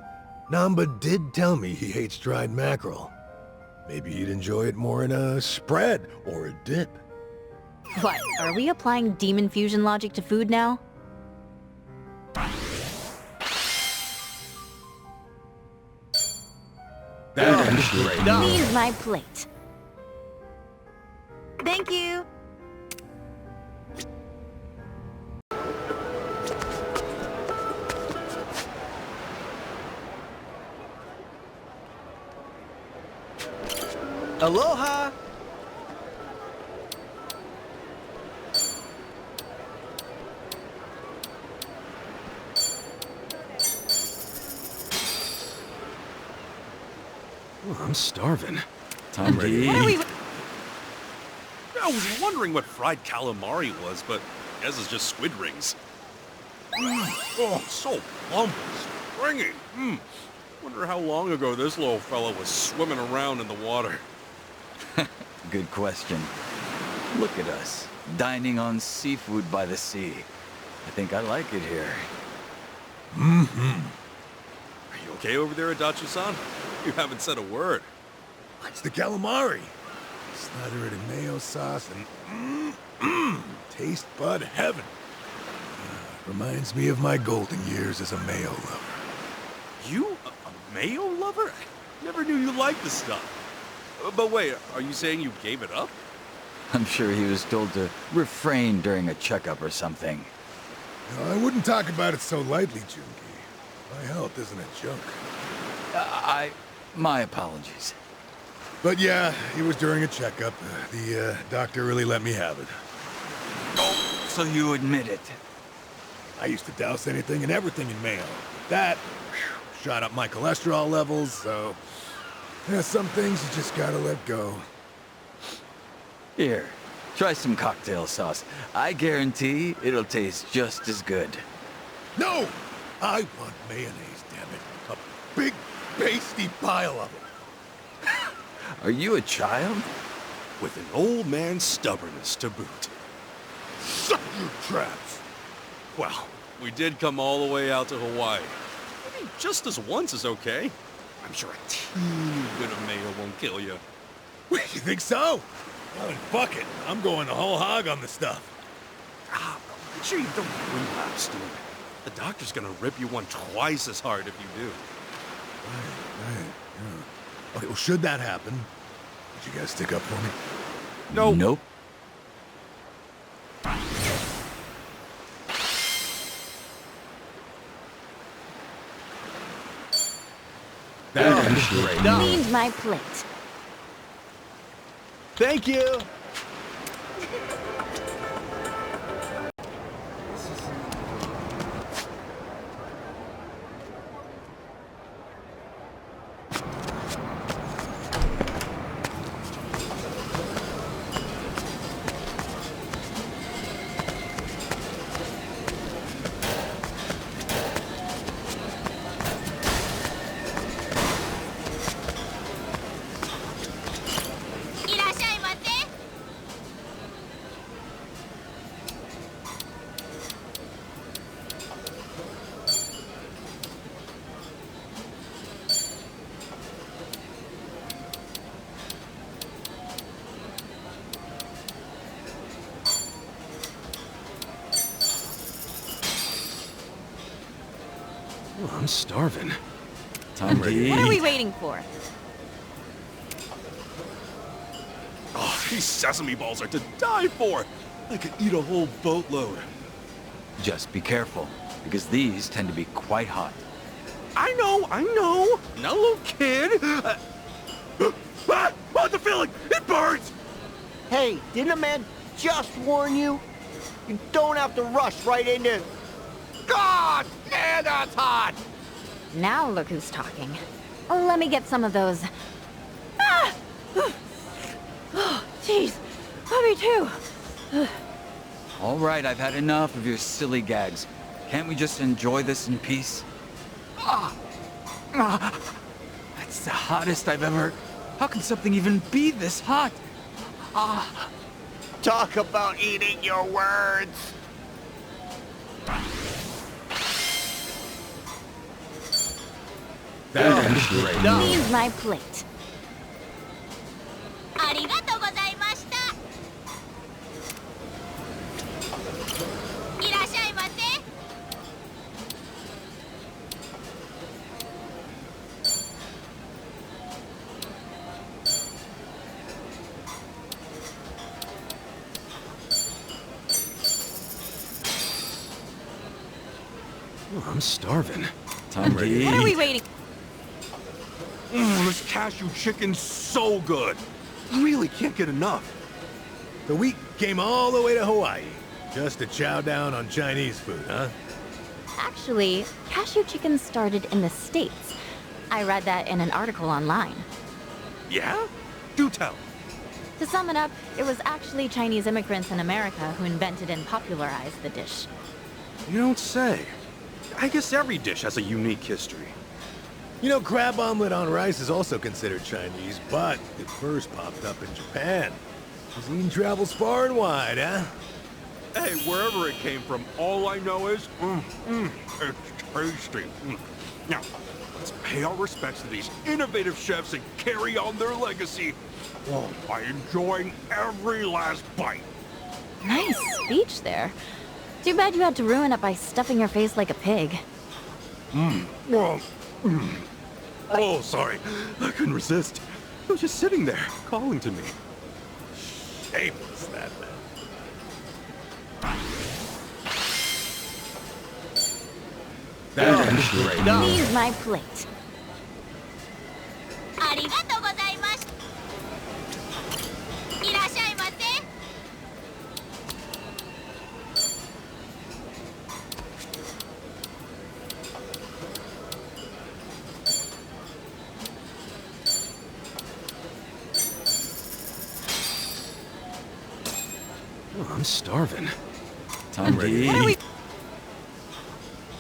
Nanba did tell me he hates dried mackerel. Maybe he'd enjoy it more in a spread or a dip. What, are we applying demon fusion logic to food now? That is great. Leave my plate. Thank you. Aloha! Oh, I'm starving. Time to eat. What are we... I was wondering what fried calamari was, but I guess it's just squid rings. Oh, so plump and springy. Wonder how long ago this little fella was swimming around in the water. Good question. Look at us, dining on seafood by the sea. I think I like it here. Are you okay over there, Adachi-san? You haven't said a word. It's the calamari. Slather it in mayo sauce and taste bud heaven. Reminds me of my golden years as a mayo lover. You? A Mayo lover? Never knew you liked the stuff. But wait, are you saying you gave it up? I'm sure he was told to refrain during a checkup or something. No, I wouldn't talk about it so lightly, Junki. My health isn't a joke. My apologies. But yeah, it was during a checkup. The doctor really let me have it. Oh, so you admit it? I used to douse anything and everything in mayo. That whew, shot up my cholesterol levels, so... Yeah, some things you just gotta let go. Here, try some cocktail sauce. I guarantee it'll taste just as good. No! I want mayonnaise, damn it. A big, pasty pile of it. Are you a child? With an old man's stubbornness to boot. Shut your traps! Well, we did come all the way out to Hawaii. I mean, just this once is okay. I'm sure a teeny bit of mayo won't kill you. Wait, you think so? Well, then fuck it. I'm going the whole hog on the stuff. Gee, don't relapse, dude. The doctor's gonna rip you one twice as hard if you do. Right, yeah. Okay, well, should that happen, would you guys stick up for me? No. Nope. That's great. Cleaned my plate. Thank you. Oh, I'm starving. Time to eat. What are we waiting for? Oh, these sesame balls are to die for. I could eat a whole boatload. Just be careful, because these tend to be quite hot. I know. Not a little kid. Oh, the feeling! It burns! Hey, didn't a man just warn you? You don't have to rush right into... God! Yeah, that's hot! Now look who's talking. Let me get some of those. Ah! Oh, jeez. Me too. All right, I've had enough of your silly gags. Can't we just enjoy this in peace? That's the hottest I've ever... How can something even be this hot? Talk about eating your words! That's great. Cleaned my plate. Oh, I'm starving. Time to eat. What are we waiting? This cashew chicken's so good. Really can't get enough. So we came all the way to Hawaii just to chow down on Chinese food, huh? Actually, cashew chicken started in the States. I read that in an article online. Yeah? Do tell. To sum it up, it was actually Chinese immigrants in America who invented and popularized the dish. You don't say. I guess every dish has a unique history. You know, crab omelet on rice is also considered Chinese, but it first popped up in Japan. Cuisine travels far and wide, huh? Hey, wherever it came from, all I know is, it's tasty. Now, let's pay our respects to these innovative chefs and carry on their legacy by enjoying every last bite. Nice speech there. Too bad you had to ruin it by stuffing your face like a pig. Oh, sorry. I couldn't resist. He was just sitting there, calling to me. Shameless, that man. That's great. Please, my plate. Oh, I'm starving. Time to eat. What are we...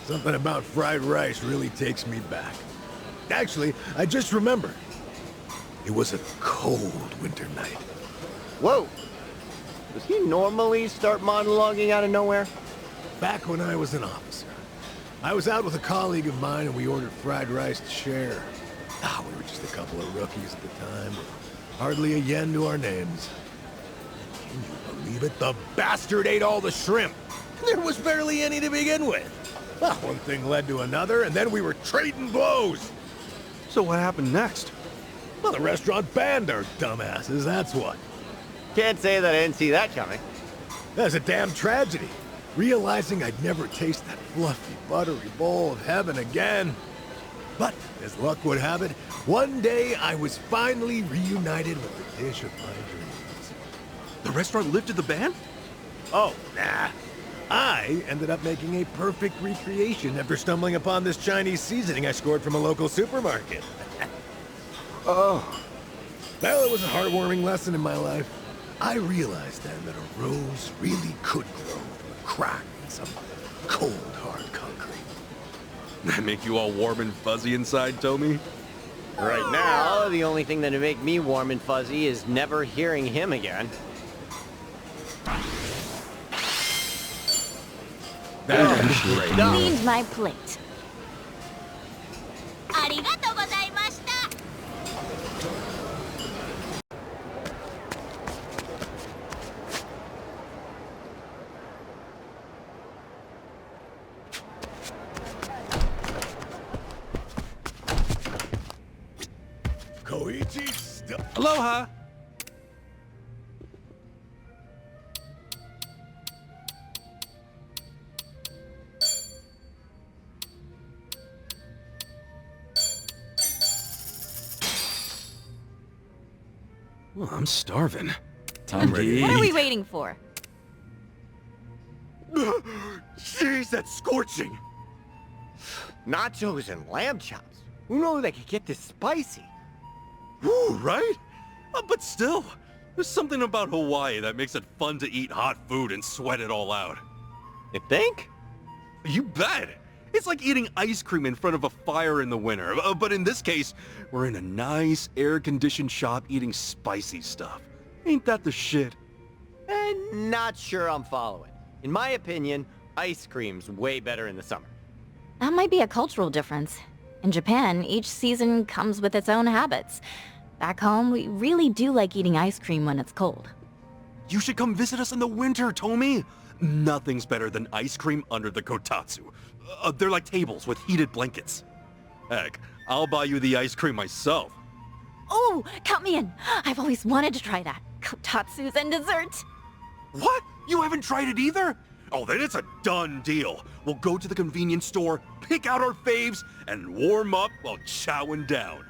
Something about fried rice really takes me back. Actually, I just remembered. It was a cold winter night. Whoa! Does he normally start monologuing out of nowhere? Back when I was an officer, I was out with a colleague of mine and we ordered fried rice to share. We were just a couple of rookies at the time, with hardly a yen to our names. Can you believe it? The bastard ate all the shrimp. There was barely any to begin with. Well, one thing led to another, and then we were trading blows. So what happened next? Well, the restaurant banned our dumbasses, that's what. Can't say that I didn't see that coming. That's a damn tragedy. Realizing I'd never taste that fluffy, buttery bowl of heaven again. But, as luck would have it, one day I was finally reunited with the dish of my dreams. The restaurant lifted the ban? Oh, nah. I ended up making a perfect recreation after stumbling upon this Chinese seasoning I scored from a local supermarket. Oh. Well, it was a heartwarming lesson in my life. I realized then that a rose really could grow from a crack in some cold, hard concrete. That make you all warm and fuzzy inside, Tommy? Right now, the only thing that'd make me warm and fuzzy is never hearing him again. That's great. Please, my plate. Koichi stuff. Aloha! Well, I'm starving. Time to eat. What are we waiting for? Jeez, that's scorching! Nachos and lamb chops. Who knew they could get this spicy? Woo, right? But still, there's something about Hawaii that makes it fun to eat hot food and sweat it all out. You think? You bet! It's like eating ice cream in front of a fire in the winter. But in this case, we're in a nice, air-conditioned shop eating spicy stuff. Ain't that the shit? Not sure I'm following. In my opinion, ice cream's way better in the summer. That might be a cultural difference. In Japan, each season comes with its own habits. Back home, we really do like eating ice cream when it's cold. You should come visit us in the winter, Tommy! Nothing's better than ice cream under the kotatsu. They're like tables with heated blankets. Heck, I'll buy you the ice cream myself. Oh, count me in. I've always wanted to try that. Kotatsus and dessert. What? You haven't tried it either? Oh, then it's a done deal. We'll go to the convenience store, pick out our faves, and warm up while chowing down.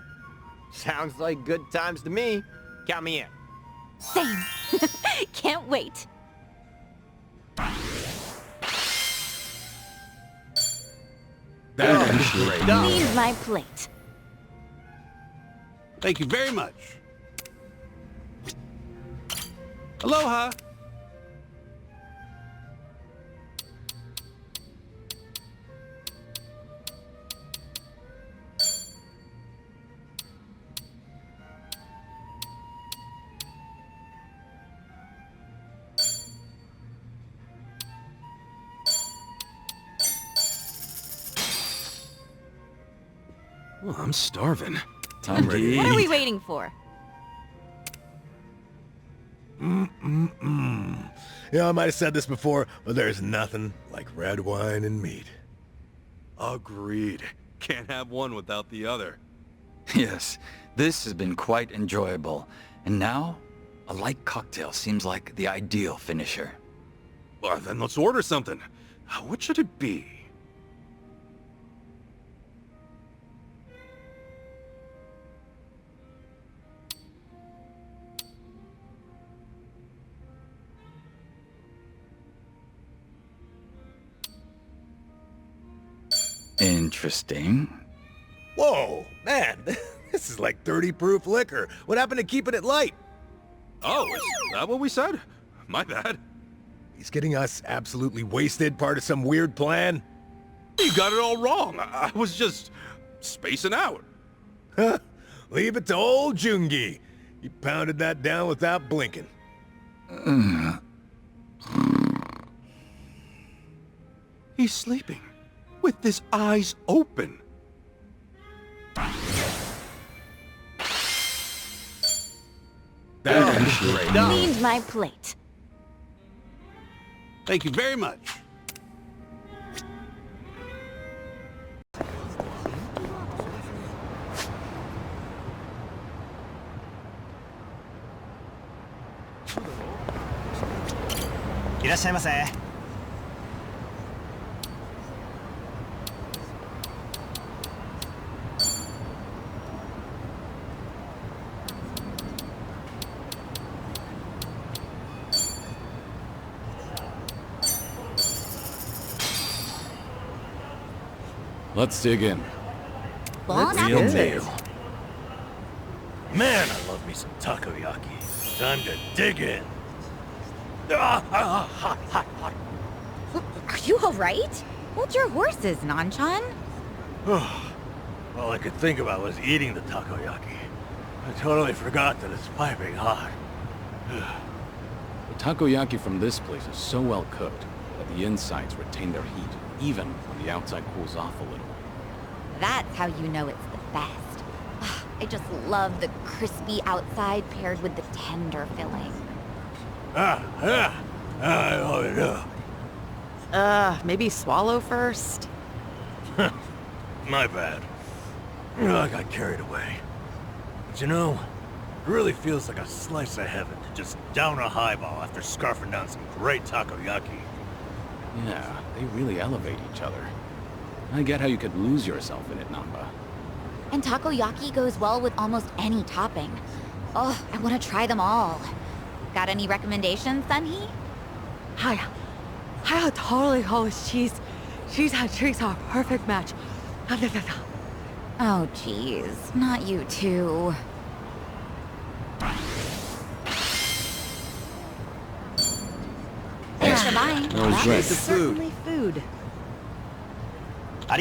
Sounds like good times to me. Count me in. Same. Can't wait. That's great. Please, my plate. Thank you very much. Aloha! Well, I'm starving. Time to eat. What are we waiting for? Yeah, I might have said this before, but there's nothing like red wine and meat. Agreed. Can't have one without the other. Yes, this has been quite enjoyable. And now, a light cocktail seems like the ideal finisher. Well, then let's order something. What should it be? Interesting. Whoa, man, this is like 30 proof liquor. What happened to keeping it light? Oh, is that what we said? My bad. He's getting us absolutely wasted, part of some weird plan? You got it all wrong. I was just spacing out. Huh? Leave it to old Jungi. He pounded that down without blinking. He's sleeping with his eyes open. That's great. Cleaned my plate. Thank you very much. Let's dig in. Bon Real appetit. deal. Man, I love me some takoyaki. Time to dig in. Hot. Are you alright? Hold your horses, Nanchan. All I could think about was eating the takoyaki. I totally forgot that it's piping hot. The takoyaki from this place is so well cooked that the insides retain their heat, even when the outside cools off a little. That's how you know it's the best. I just love the crispy outside paired with the tender filling. I love it. Maybe swallow first? My bad. I got carried away. But you know, it really feels like a slice of heaven to just down a highball after scarfing down some great takoyaki. Yeah, they really elevate each other. I get how you could lose yourself in it, Nanba. And takoyaki goes well with almost any topping. Oh, I want to try them all. Got any recommendations, Sunhee? I totally always cheese. Cheese and trees are a perfect match. Oh, jeez. Not you too. Thanks for buying. That was great. Certainly food. The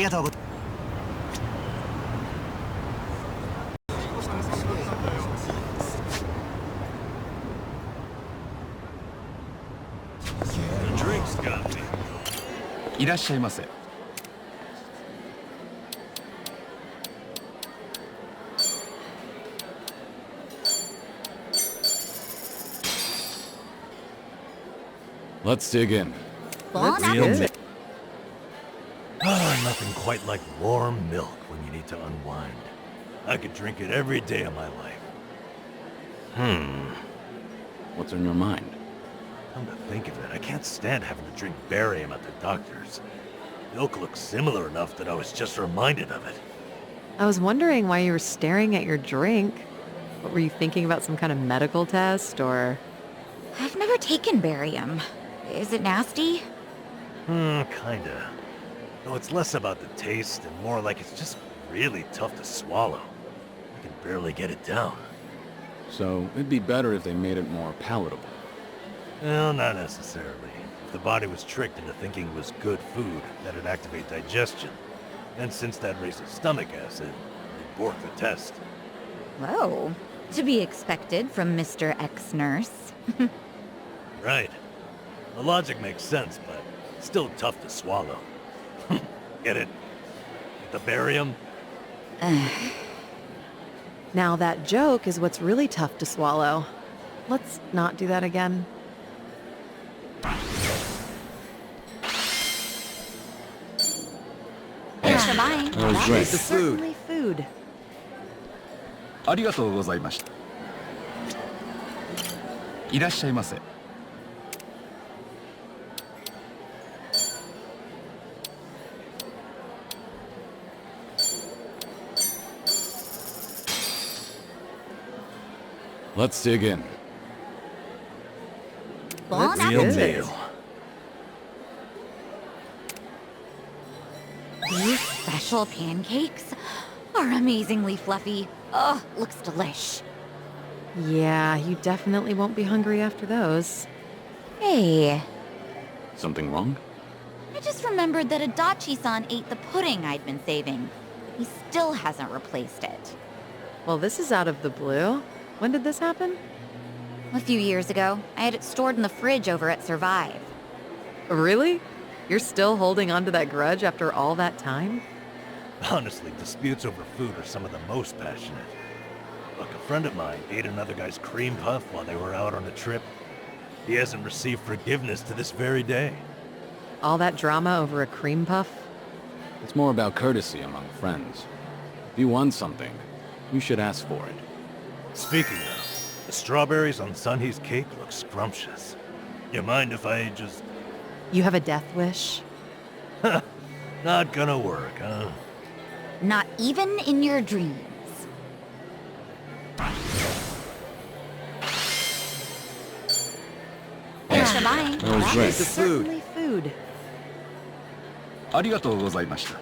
drinks got me. いらっしゃいませ. Let's dig in. Bon Real appetit. milk. Nothing quite like warm milk when you need to unwind. I could drink it every day of my life. What's on your mind? Come to think of it, I can't stand having to drink barium at the doctor's. Milk looks similar enough that I was just reminded of it. I was wondering why you were staring at your drink. What, were you thinking about some kind of medical test, or...? I've never taken barium. Is it nasty? Kinda. Though it's less about the taste and more like it's just really tough to swallow. I can barely get it down. So, it'd be better if they made it more palatable. Well, not necessarily. If the body was tricked into thinking it was good food, that'd activate digestion. And since that raises stomach acid, it'd bork the test. Whoa. To be expected from Mr. Ex-Nurse. Right. The logic makes sense, but still tough to swallow. Get it? The barium? Now that joke is what's really tough to swallow. Let's not do that again. Thanks for buying. That was great. Certainly food. ありがとうございました。いらっしゃいませ。Let's dig in. Bon That's Real good. meal. These special pancakes are amazingly fluffy. Ugh, looks delish. Yeah, you definitely won't be hungry after those. Hey, Something wrong? I just remembered that Adachi-san ate the pudding I'd been saving. He still hasn't replaced it. Well, this is out of the blue. When did this happen? A few years ago, I had it stored in the fridge over at Survive. Really? You're still holding on to that grudge after all that time? Honestly, disputes over food are some of the most passionate. Look, a friend of mine ate another guy's cream puff while they were out on a trip. He hasn't received forgiveness to this very day. All that drama over a cream puff? It's more about courtesy among friends. If you want something, you should ask for it. Speaking of, the strawberries on Sunny's cake look scrumptious. You mind if I just... You have a death wish? Not gonna work, huh? Not even in your dreams. Thanks for buying. That was great. It's certainly food. ありがとうございました。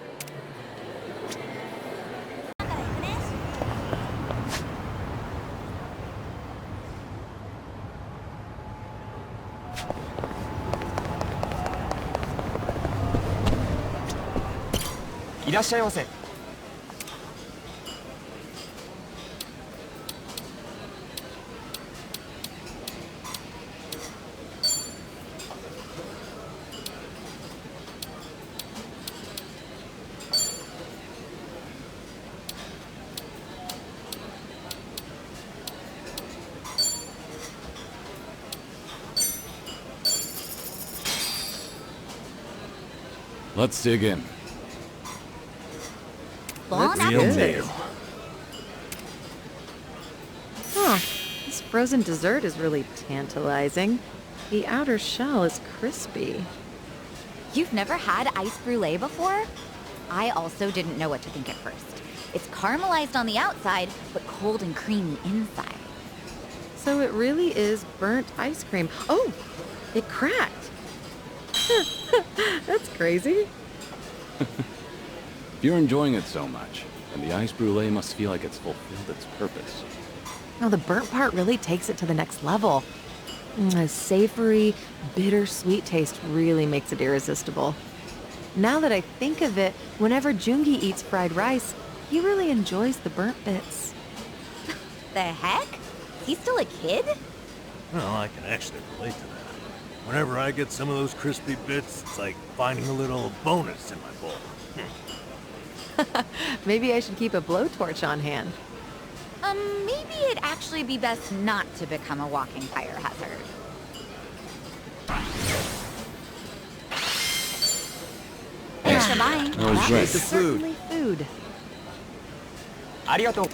いらっしゃいませ。Let's dig in. Bon Real appetit. meal. Huh. This frozen dessert is really tantalizing. The outer shell is crispy. You've never had ice brulee before? I also didn't know what to think at first. It's caramelized on the outside, but cold and creamy inside. So it really is burnt ice cream. Oh, it cracked. That's crazy. If you're enjoying it so much, then the ice brulee must feel like it's fulfilled its purpose. Now the burnt part really takes it to the next level. A savory, bittersweet taste really makes it irresistible. Now that I think of it, whenever Jungi eats fried rice, he really enjoys the burnt bits. The heck? He's still a kid? Well, I can actually relate to that. Whenever I get some of those crispy bits, it's like finding a little bonus in my bowl. Maybe I should keep a blowtorch on hand. Maybe it'd actually be best not to become a walking fire hazard. Thanks for buying. That was great. It's certainly food. ありがとう。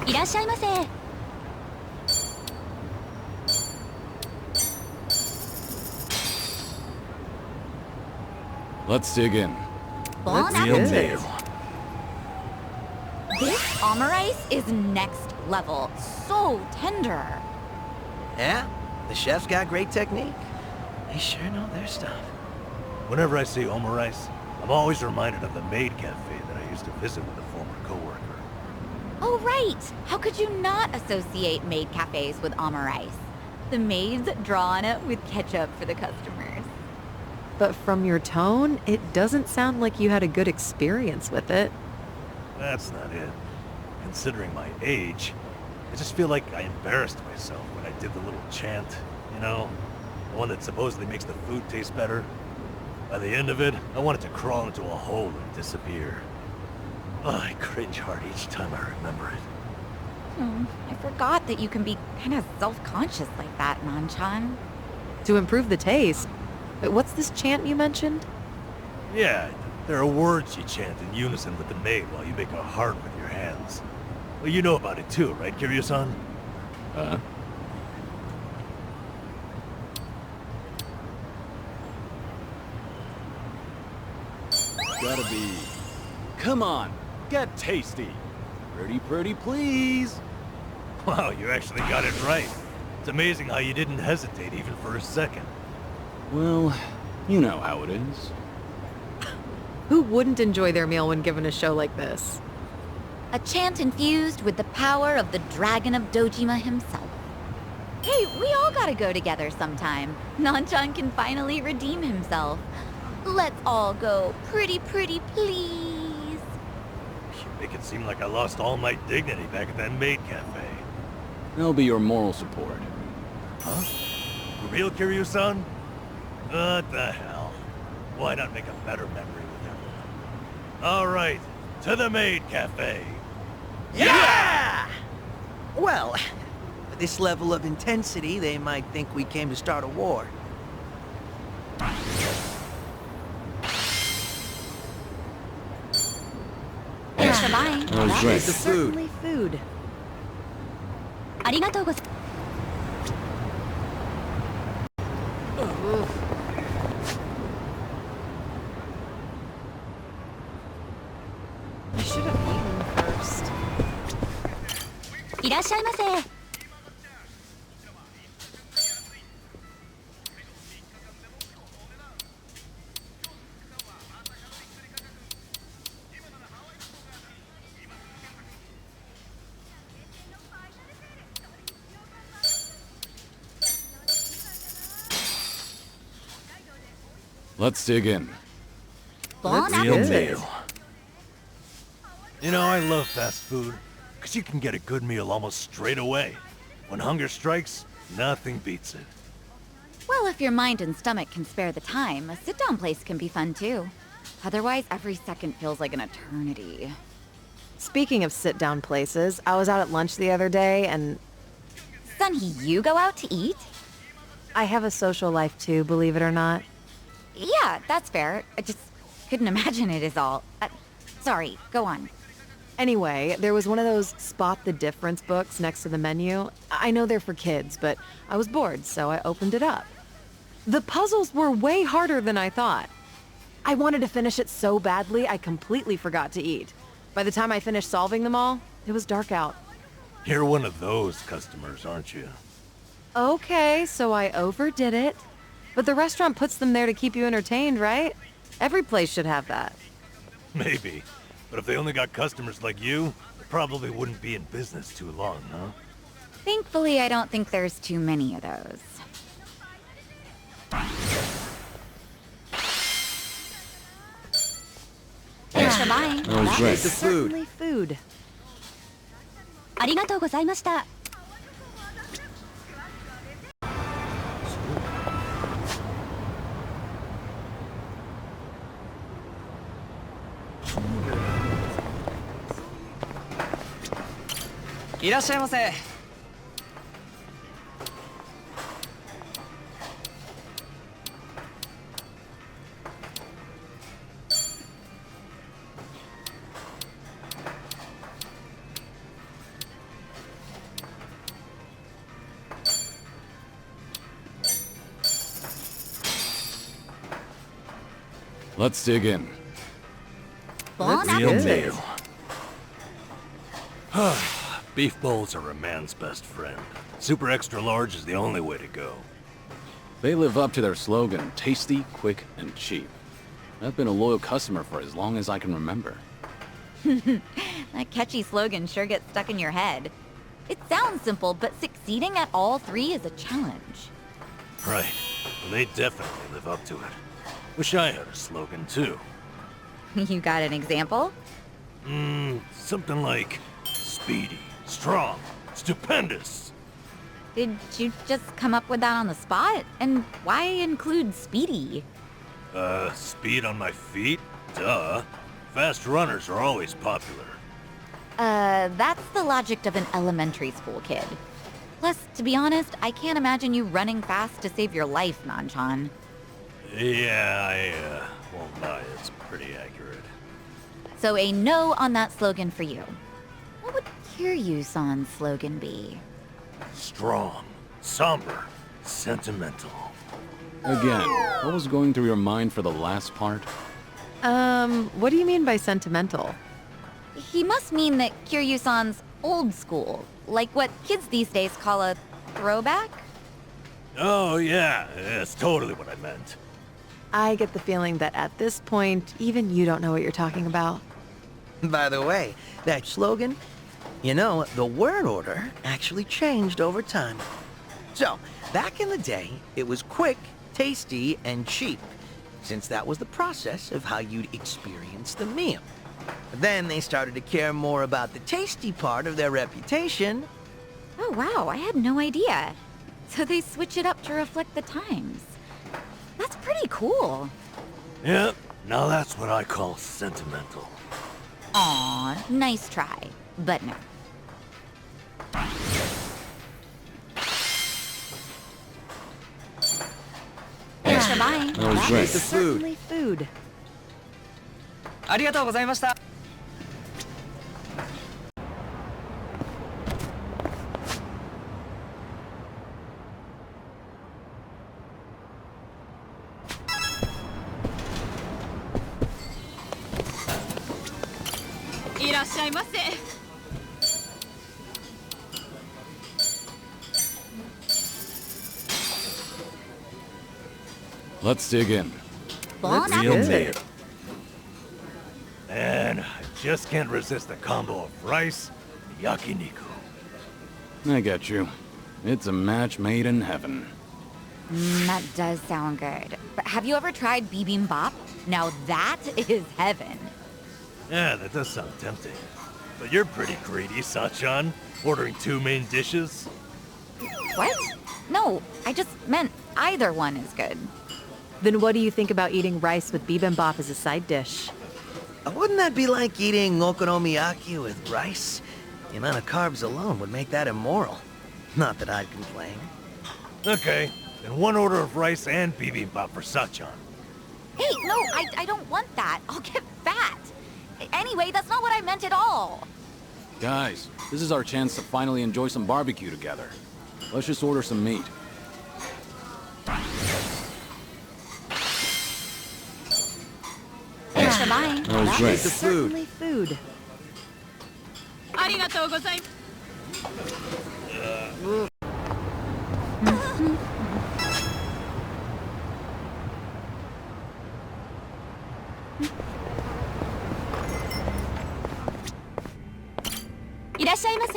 いらっしゃいませ。Let's dig in. Bon That's Real appetit. meal. This omurice is next level. So tender. Yeah? The chef's got great technique. They sure know their stuff. Whenever I see omurice, I'm always reminded of the maid cafe that I used to visit with a former coworker. Oh, right. How could you not associate maid cafes with omurice? The maids draw on it with ketchup for the customers. But from your tone, it doesn't sound like you had a good experience with it. That's not it. Considering my age, I just feel like I embarrassed myself when I did the little chant, you know? The one that supposedly makes the food taste better. By the end of it, I wanted to crawl into a hole and disappear. Oh, I cringe hard each time I remember it. I forgot that you can be kind of self-conscious like that, Nanchan. To improve the taste. Wait, what's this chant you mentioned? Yeah, there are words you chant in unison with the maid while you make a heart with your hands. Well, you know about it too, right, Kiryu-san? Gotta be. Come on, get tasty. Pretty, please. Wow, you actually got it right. It's amazing how you didn't hesitate even for a second. Well, you know how it is. Who wouldn't enjoy their meal when given a show like this? A chant infused with the power of the Dragon of Dojima himself. Hey, we all gotta go together sometime. Nanchan can finally redeem himself. Let's all go pretty, please. You make it seem like I lost all my dignity back at that maid cafe. They'll be your moral support. Huh? For real, Kiryu-san? What the hell? Why not make a better memory with him? All right, to the maid cafe. Yeah! Well, with this level of intensity, they might think we came to start a war. Thanks for buying. That was great. The food. Certainly food. Arigatou gozaimasu. I should have eaten first. いらっしゃいませ。Let's dig in. Bon Real appetit. meal. You know, I love fast food, because you can get a good meal almost straight away. When hunger strikes, nothing beats it. Well, if your mind and stomach can spare the time, a sit-down place can be fun too. Otherwise, every second feels like an eternity. Speaking of sit-down places, I was out at lunch the other day and Sunny, you go out to eat? I have a social life too, believe it or not. Yeah, that's fair. I just couldn't imagine it is all. Sorry, go on. Anyway, there was one of those spot the difference books next to the menu. I know they're for kids, but I was bored, so I opened it up. The puzzles were way harder than I thought. I wanted to finish it so badly, I completely forgot to eat. By the time I finished solving them all, it was dark out. You're one of those customers, aren't you? Okay, so I overdid it. But the restaurant puts them there to keep you entertained, right? Every place should have that. Maybe. But if they only got customers like you, they probably wouldn't be in business too long, huh? Thankfully, I don't think there's too many of those. Thanks for buying. That was great. The food. Certainly food. ありがとうございました。いらっしゃいませ。Let's dig in. Bon Real appetit. meal. Beef bowls are a man's best friend. Super extra large is the only way to go. They live up to their slogan, tasty, quick, and cheap. I've been a loyal customer for as long as I can remember. That catchy slogan sure gets stuck in your head. It sounds simple, but succeeding at all three is a challenge. Right. Well, they definitely live up to it. Wish I had a slogan, too. You got an example? Something like speedy, strong, stupendous. Did you just come up with that on the spot? And why include speedy? Speed on my feet? Duh. Fast runners are always popular. That's the logic of an elementary school kid. Plus, to be honest, I can't imagine you running fast to save your life, Nanchan. Yeah, I won't lie, it's pretty accurate. So a no on that slogan for you. What would Kiryu-san's slogan be? Strong, somber, sentimental. Again, what was going through your mind for the last part? What do you mean by sentimental? He must mean that Kiryu-san's old school, like what kids these days call a throwback? Oh yeah, that's totally what I meant. I get the feeling that at this point, even you don't know what you're talking about. By the way, that slogan, you know, the word order actually changed over time. So, back in the day, it was quick, tasty, and cheap, since that was the process of how you'd experience the meal. Then they started to care more about the tasty part of their reputation. Oh wow, I had no idea. So they switch it up to reflect the times. That's pretty cool. Yep, now that's what I call sentimental. Aw, nice try, but no. Thanks for buying. That was great. The food. Certainly food. ありがとうございました。いらっしゃいませ。Let's dig in. Bon Real appetit. meal. Man, I just can't resist the combo of rice and yakiniku. I get you. It's a match made in heaven. That does sound good. But have you ever tried bibimbap? Now that is heaven. Yeah, that does sound tempting. But you're pretty greedy, Sachan. Ordering 2 main dishes? What? No, I just meant either one is good. Then what do you think about eating rice with bibimbap as a side dish? Wouldn't that be like eating okonomiyaki with rice? The amount of carbs alone would make that immoral. Not that I'd complain. Okay, then 1 order of rice and bibimbap for Sachan. Hey, no, I don't want that. I'll get fat. Anyway, that's not what I meant at all. Guys, this is our chance to finally enjoy some barbecue together. Let's just order some meat. Thanks for buying. That was great. The food. Certainly food. ありがとうございいらっしゃいませ。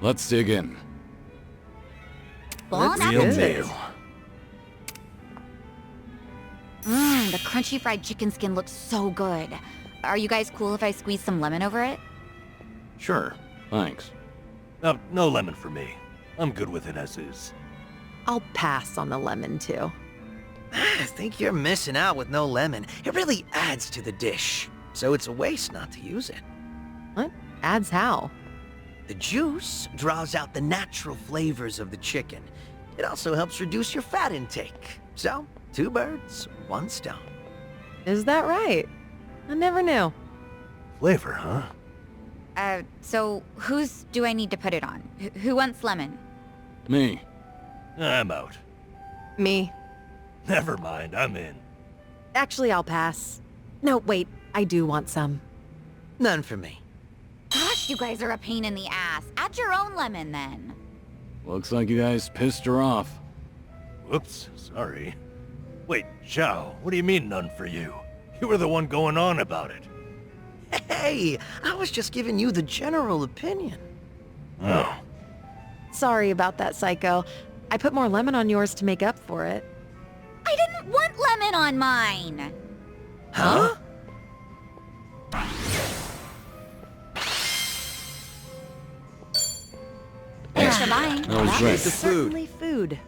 Let's dig in. Bon Real appetit. meal. The crunchy fried chicken skin looks so good. Are you guys cool if I squeeze some lemon over it? Sure, thanks. No lemon for me. I'm good with it as is. I'll pass on the lemon too. I think you're missing out with no lemon. It really adds to the dish. So it's a waste not to use it. What? Adds how? The juice draws out the natural flavors of the chicken. It also helps reduce your fat intake. So, 2 birds, 1 stone. Is that right? I never knew. Flavor, huh? So whose do I need to put it on? Who wants lemon? Me. I'm out. Me. Never mind, I'm in. Actually, I'll pass. No, wait. I do want some. None for me. Gosh, you guys are a pain in the ass. Add your own lemon then. Looks like you guys pissed her off. Whoops, sorry. Wait, Xiao, what do you mean none for you? You were the one going on about it. Hey, I was just giving you the general opinion. Oh. Sorry about that, Psycho. I put more lemon on yours to make up for it. I didn't want lemon on mine. Huh? That was That great. was certainly food.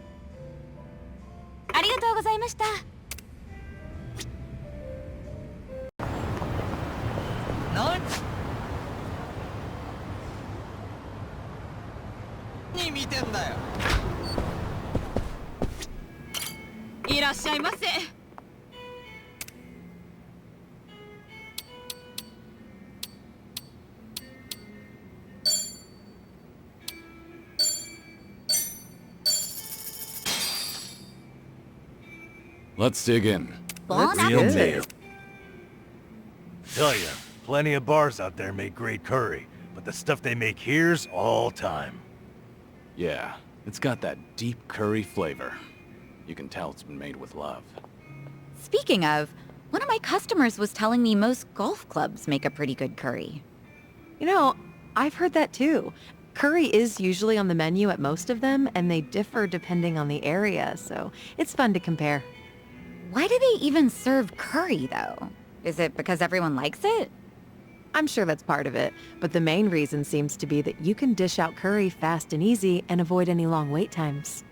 ありがとうございました。何見てんだよ。いらっしゃいませ。Let's dig in. Bon Real appetit. meal. Tell ya, plenty of bars out there make great curry, but the stuff they make here's all time. Yeah, it's got that deep curry flavor. You can tell it's been made with love. Speaking of, one of my customers was telling me most golf clubs make a pretty good curry. You know, I've heard that too. Curry is usually on the menu at most of them, and they differ depending on the area, so it's fun to compare. Why do they even serve curry, though? Is it because everyone likes it? I'm sure that's part of it, but the main reason seems to be that you can dish out curry fast and easy and avoid any long wait times.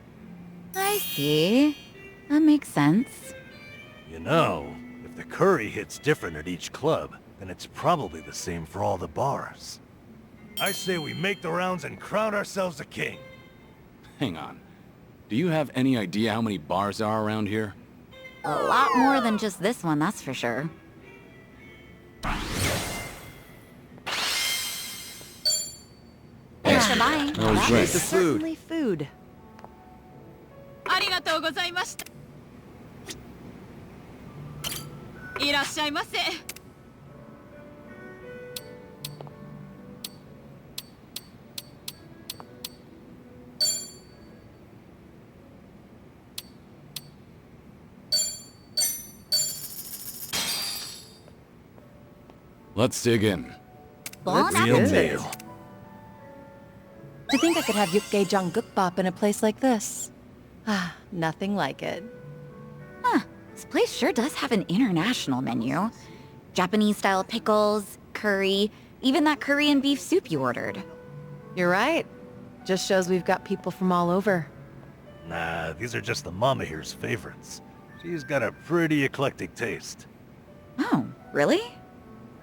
I see. That makes sense. You know, if the curry hits different at each club, then it's probably the same for all the bars. I say we make the rounds and crown ourselves a king. Hang on. Do you have any idea how many bars there are around here? A lot more than just this one, that's for sure. Thanks for buying. That was That great. was certainly food. ありがとうございました。いらっしゃいませ。Let's dig in. Bon Real appetit. meal. To think I could have Yukkei Janggukbap in a place like this. Ah, nothing like it. Huh. This place sure does have an international menu. Japanese-style pickles, curry, even that Korean beef soup you ordered. You're right. Just shows we've got people from all over. Nah, these are just the mama here's favorites. She's got a pretty eclectic taste. Oh, really?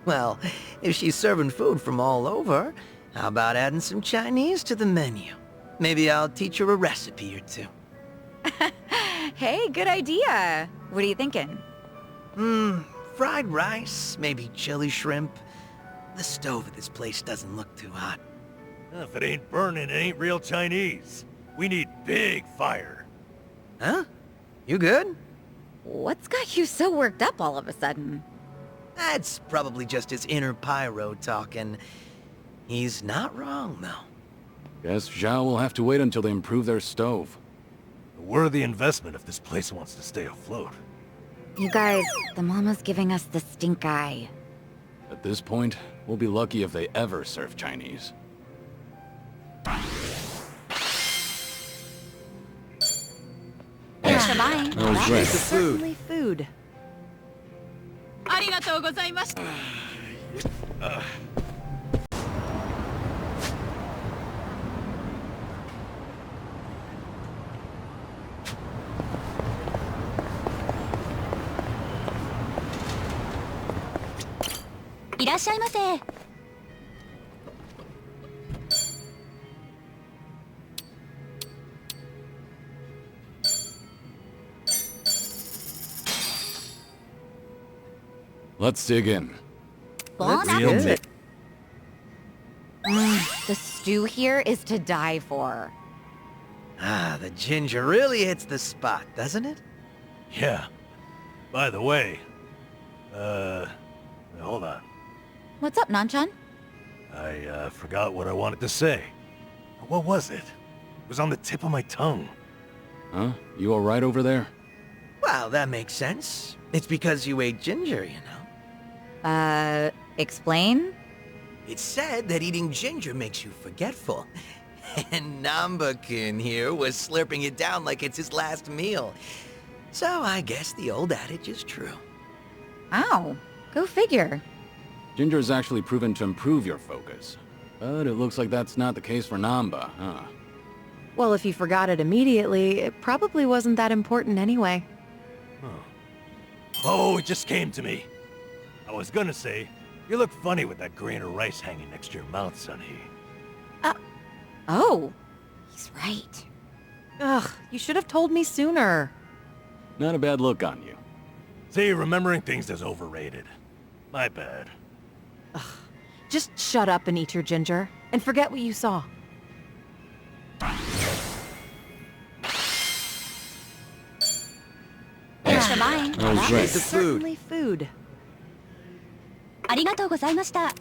Well, if she's serving food from all over, how about adding some Chinese to the menu? Maybe I'll teach her a recipe or two. Hey, good idea. What are you thinking? Fried rice, maybe chili shrimp. The stove at this place doesn't look too hot. If it ain't burning, it ain't real Chinese. We need big fire. Huh? You good? What's got you so worked up all of a sudden? That's probably just his inner pyro talking. He's not wrong, though. Guess Zhao will have to wait until they improve their stove. A worthy investment if this place wants to stay afloat. You guys, the mama's giving us the stink eye. At this point, we'll be lucky if they ever serve Chinese. Thanks for buying. That was That great. was certainly food. ありがとうございました。いらっしゃいませ。Let's dig in. Bon Real appetit. The stew here is to die for. Ah, the ginger really hits the spot, doesn't it? Yeah. By the way, hold on. What's up, Nanchan? I forgot what I wanted to say. What was it? It was on the tip of my tongue. Huh? You alright over there? Well, that makes sense. It's because you ate ginger, you know. Explain? It's said that eating ginger makes you forgetful. And Nanba-kun here was slurping it down like it's his last meal. So I guess the old adage is true. Ow. Go figure. Ginger is actually proven to improve your focus. But it looks like that's not the case for Nanba, huh? Well, if you forgot it immediately, it probably wasn't that important anyway. Oh, it just came to me. I was gonna say, you look funny with that grain of rice hanging next to your mouth, Sonny. Oh, he's right. Ugh, you should have told me sooner. Not a bad look on you. See, remembering things is overrated. My bad. Just shut up and eat your ginger, and forget what you saw. Thanks for buying. Oh, That great. is certainly food. ありがとうございました。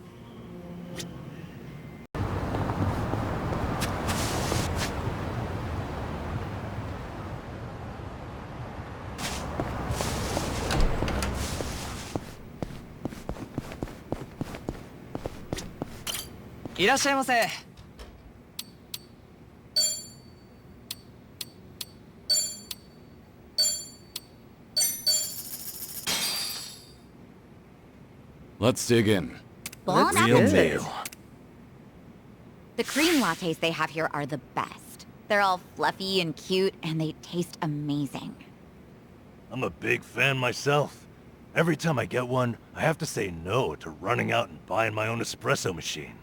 いらっしゃいませ。Let's dig in. Bon That's Real good. appetit. meal. The cream lattes they have here are the best. They're all fluffy and cute, and they taste amazing. I'm a big fan myself. Every time I get one, I have to say no to running out and buying my own espresso machine.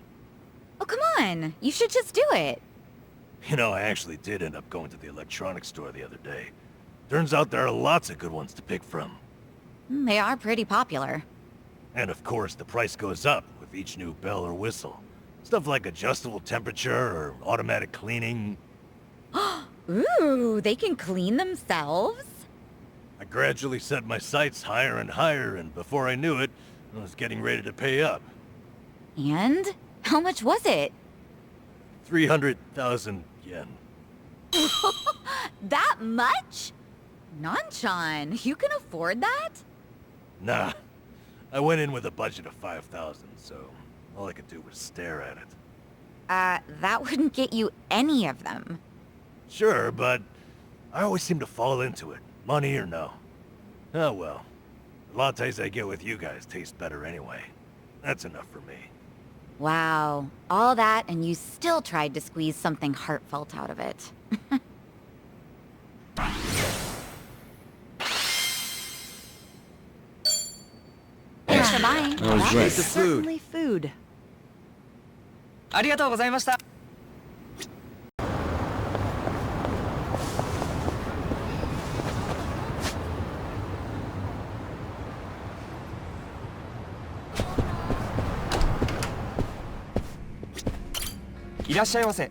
Oh, come on. You should just do it. You know, I actually did end up going to the electronics store the other day. Turns out there are lots of good ones to pick from. They are pretty popular. And of course, the price goes up with each new bell or whistle. Stuff like adjustable temperature or automatic cleaning. Ooh, they can clean themselves? I gradually set my sights higher and higher, and before I knew it, I was getting ready to pay up. And? How much was it? 300,000 yen. That much? Nanchan, you can afford that? Nah. I went in with a budget of 5,000, so all I could do was stare at it. That wouldn't get you any of them. Sure, but I always seem to fall into it, money or no. Oh well. The lattes I get with you guys taste better anyway. That's enough for me. Wow, all that and you still tried to squeeze something heartfelt out of it. Thanks for buying. That was That great. is certainly food. ありがとうございました。いらっしゃいませ。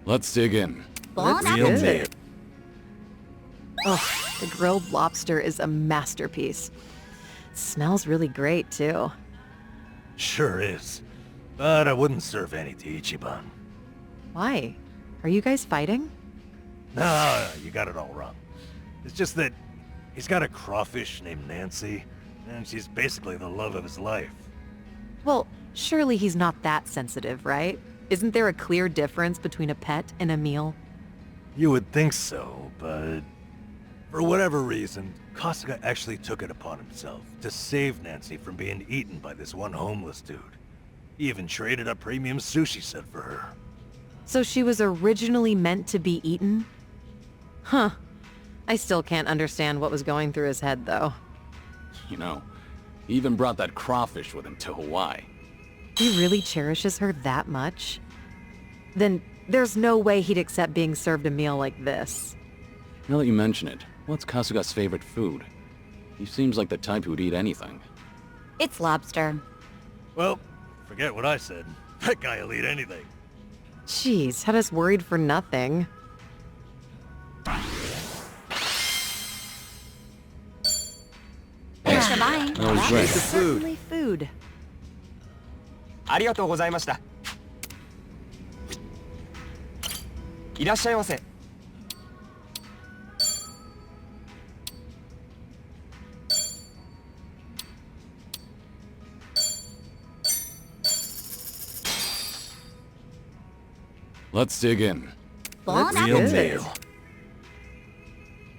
Let's dig in. Bon That's appetit. good. Oh, the grilled lobster is a masterpiece. Smells really great, too. Sure is. But I wouldn't serve any to Ichiban. Why? Are you guys fighting? No, you got it all wrong. It's just that he's got a crawfish named Nancy, and she's basically the love of his life. Well, surely he's not that sensitive, right? Isn't there a clear difference between a pet and a meal? You would think so, but for whatever reason, Kasuga actually took it upon himself to save Nancy from being eaten by this one homeless dude. He even traded a premium sushi set for her. So she was originally meant to be eaten? Huh. I still can't understand what was going through his head, though. You know, he even brought that crawfish with him to Hawaii. He really cherishes her that much? Then there's no way he'd accept being served a meal like this. Now that you mention it, what's Kasuga's favorite food? He seems like the type who'd eat anything. It's lobster. Well, forget what I said. That guy will eat anything. Jeez, had us worried for nothing. Thanks for buying. That was That great. is certainly food. ありがとうございました。いらっしゃいませ。Let's dig in. Bon Let's Real get appetit. it. meal.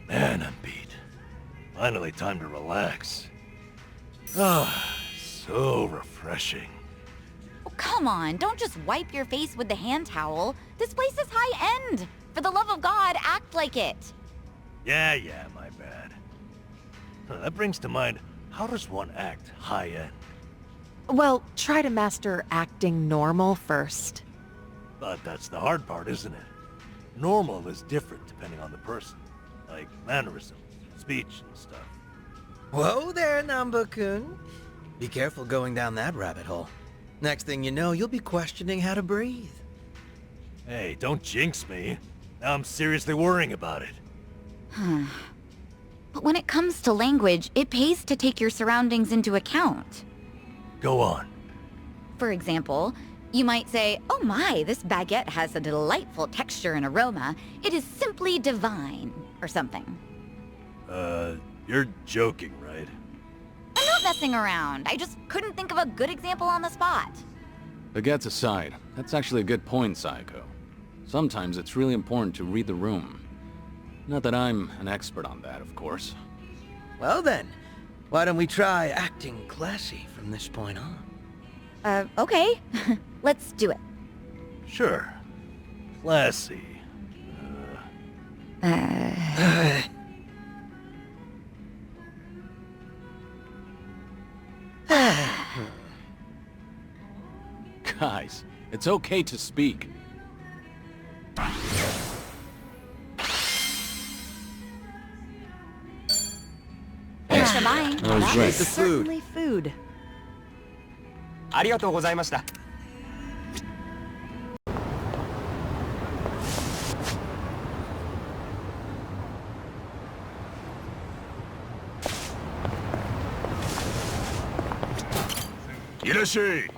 Man, I'm beat. Finally time to relax. Ah, so refreshing. Oh, come on, don't just wipe your face with the hand towel. This place is high-end. For the love of God, act like it. Yeah, my bad. That brings to mind, how does one act high-end? Well, try to master acting normal first. But that's the hard part, isn't it? Normal is different depending on the person. Like mannerism, speech, and stuff. Whoa there, Nanba-kun. Be careful going down that rabbit hole. Next thing you know, you'll be questioning how to breathe. Hey, don't jinx me. Now I'm seriously worrying about it. But when it comes to language, it pays to take your surroundings into account. Go on. For example, you might say, "Oh my, this baguette has a delightful texture and aroma. It is simply divine," or something. You're joking, right? I'm not messing around. I just couldn't think of a good example on the spot. Baguettes aside, that's actually a good point, Sayako. Sometimes it's really important to read the room. Not that I'm an expert on that, of course. Well then, why don't we try acting classy from this point on? Okay. Let's do it. Sure. Classy. Guys, it's okay to speak. Thanks for buying. That was That great. is certainly food. ありがとうございました。いらっしゃい。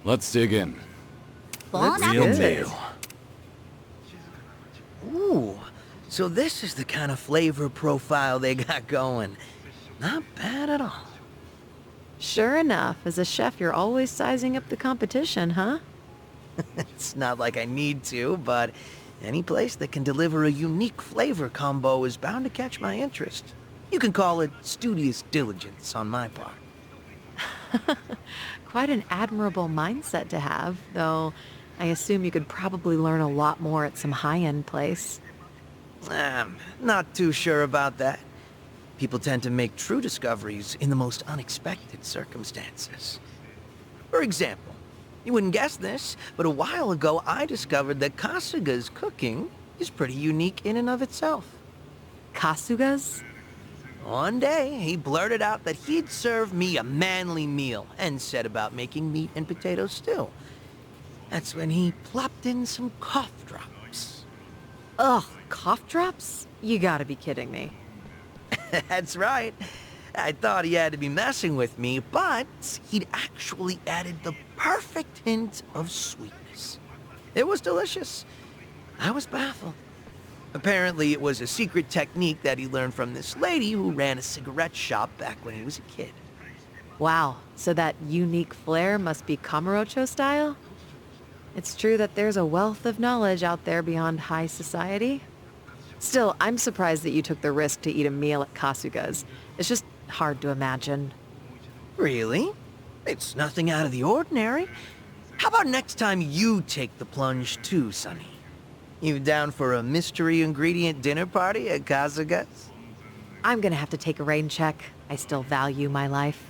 Let's dig in. Bon Real appetit. meal. Ooh, so this is the kind of flavor profile they got going. Not bad at all. Sure enough, as a chef, you're always sizing up the competition, huh? It's not like I need to, but any place that can deliver a unique flavor combo is bound to catch my interest. You can call it studious diligence on my part. Quite an admirable mindset to have, though I assume you could probably learn a lot more at some high-end place. Not too sure about that. People tend to make true discoveries in the most unexpected circumstances. For example, you wouldn't guess this, but a while ago I discovered that Kasuga's cooking is pretty unique in and of itself. Kasuga's? One day, he blurted out that he'd serve me a manly meal and said about making meat and potato stew. That's when he plopped in some cough drops. Ugh, cough drops? You gotta be kidding me. That's right. I thought he had to be messing with me, but he'd actually added the perfect hint of sweetness. It was delicious. I was baffled. Apparently, it was a secret technique that he learned from this lady who ran a cigarette shop back when he was a kid. Wow, so that unique flair must be Kamurocho style? It's true that there's a wealth of knowledge out there beyond high society. Still, I'm surprised that you took the risk to eat a meal at Kasuga's. It's just hard to imagine. Really? It's nothing out of the ordinary. How about next time you take the plunge too, Sonny? You down for a mystery ingredient dinner party at Kasuga's? I'm gonna have to take a rain check. I still value my life.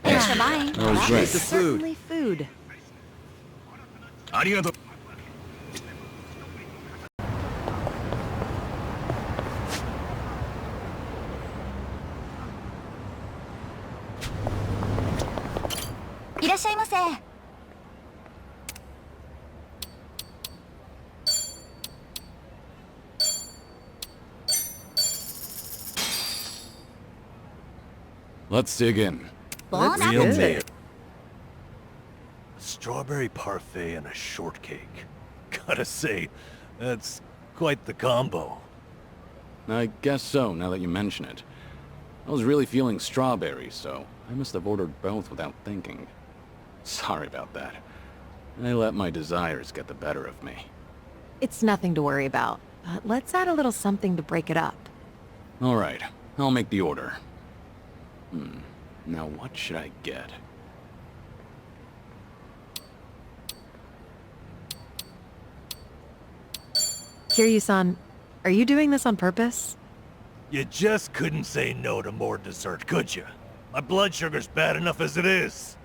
Thanks for buying. That was great. The food. Certainly food. ありがとう。いらっしゃいませ。Let's dig in. Bon Let's Real get meal. it. strawberry parfait and a shortcake. Gotta say, that's quite the combo. I guess so, now that you mention it. I was really feeling strawberries, so I must have ordered both without thinking. Sorry about that. I let my desires get the better of me. It's nothing to worry about, but let's add a little something to break it up. All right, I'll make the order. Now what should I get? Kiryu-san, are you doing this on purpose? You just couldn't say no to more dessert, could you? My blood sugar's bad enough as it is.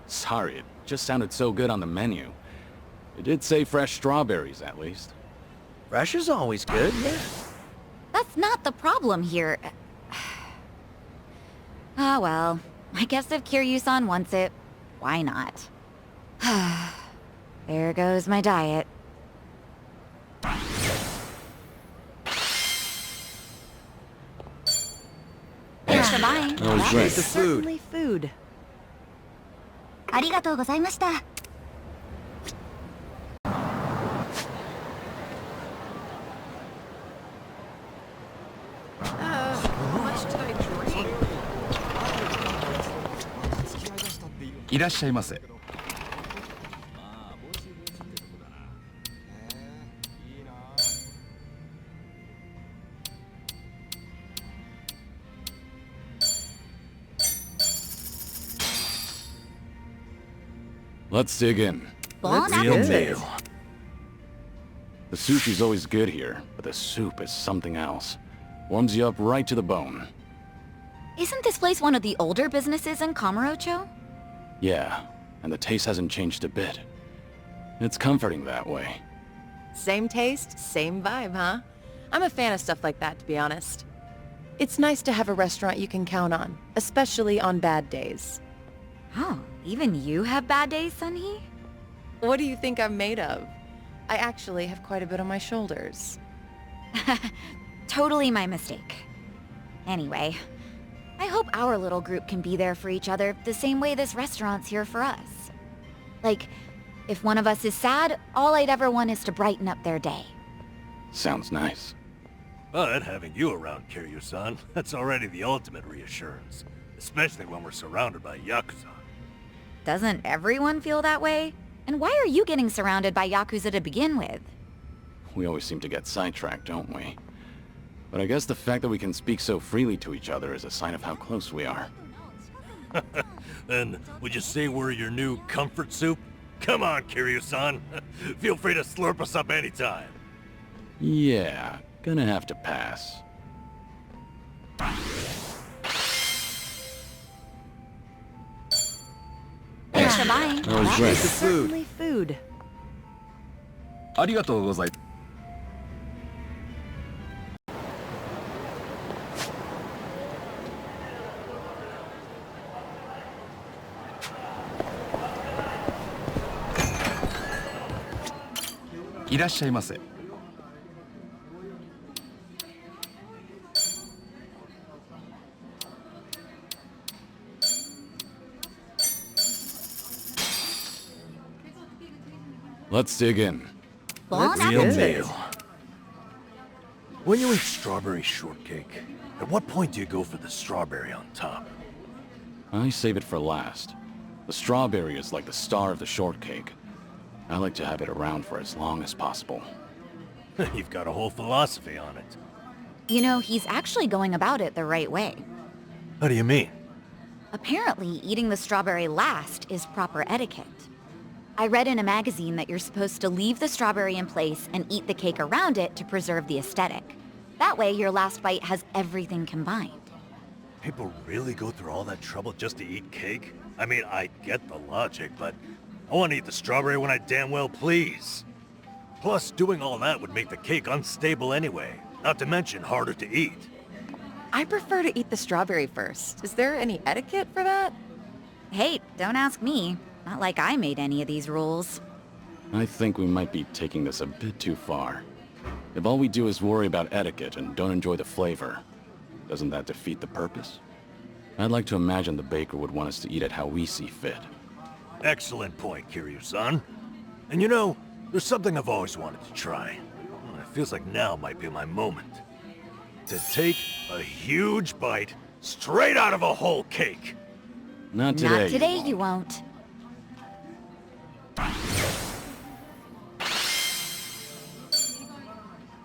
Sorry, it just sounded so good on the menu. It did say fresh strawberries, at least. Fresh is always good, yeah. That's not the problem here. Ah, well. I guess if Kiryu-san wants it, why not? There goes my diet. Thanks for buying. That was great. The food. Certainly food. ありがとうございました. How much did I drink? いらっしゃいませ。 Let's dig in. Bon Real appetit. meal. The sushi's always good here, but the soup is something else. Warms you up right to the bone. Isn't this place one of the older businesses in Kamurocho? Yeah, and the taste hasn't changed a bit. It's comforting that way. Same taste, same vibe, huh? I'm a fan of stuff like that, to be honest. It's nice to have a restaurant you can count on, especially on bad days. Oh, even you have bad days, Sunhee? What do you think I'm made of? I actually have quite a bit on my shoulders. Totally my mistake. Anyway, I hope our little group can be there for each other the same way this restaurant's here for us. Like, if one of us is sad, all I'd ever want is to brighten up their day. Sounds nice. But having you around, Kiryu-san, that's already the ultimate reassurance. Especially when we're surrounded by Yakuza. Doesn't everyone feel that way? And why are you getting surrounded by Yakuza to begin with? We always seem to get sidetracked, don't we? But I guess the fact that we can speak so freely to each other is a sign of how close we are. Then, would you say we're your new comfort soup? Come on, Kiryu-san. Feel free to slurp us up anytime. Yeah, gonna have to pass. Thanks for buying. That was great. Certainly food. ありがとうございます。 いらっしゃいませ。 Let's dig in. Bon Real appetit. meal. When you eat strawberry shortcake, at what point do you go for the strawberry on top? I save it for last. The strawberry is like the star of the shortcake. I like to have it around for as long as possible. You've got a whole philosophy on it. You know, he's actually going about it the right way. How do you mean? Apparently, eating the strawberry last is proper etiquette. I read in a magazine that you're supposed to leave the strawberry in place and eat the cake around it to preserve the aesthetic. That way, your last bite has everything combined. People really go through all that trouble just to eat cake? I mean, I get the logic, but I want to eat the strawberry when I damn well please. Plus, doing all that would make the cake unstable anyway, not to mention harder to eat. I prefer to eat the strawberry first. Is there any etiquette for that? Hey, don't ask me. Not like I made any of these rules. I think we might be taking this a bit too far. If all we do is worry about etiquette and don't enjoy the flavor, doesn't that defeat the purpose? I'd like to imagine the baker would want us to eat it how we see fit. Excellent point, Kiryu-san. And you know, there's something I've always wanted to try. It feels like now might be my moment. To take a huge bite straight out of a whole cake. Not today. Not today, you won't.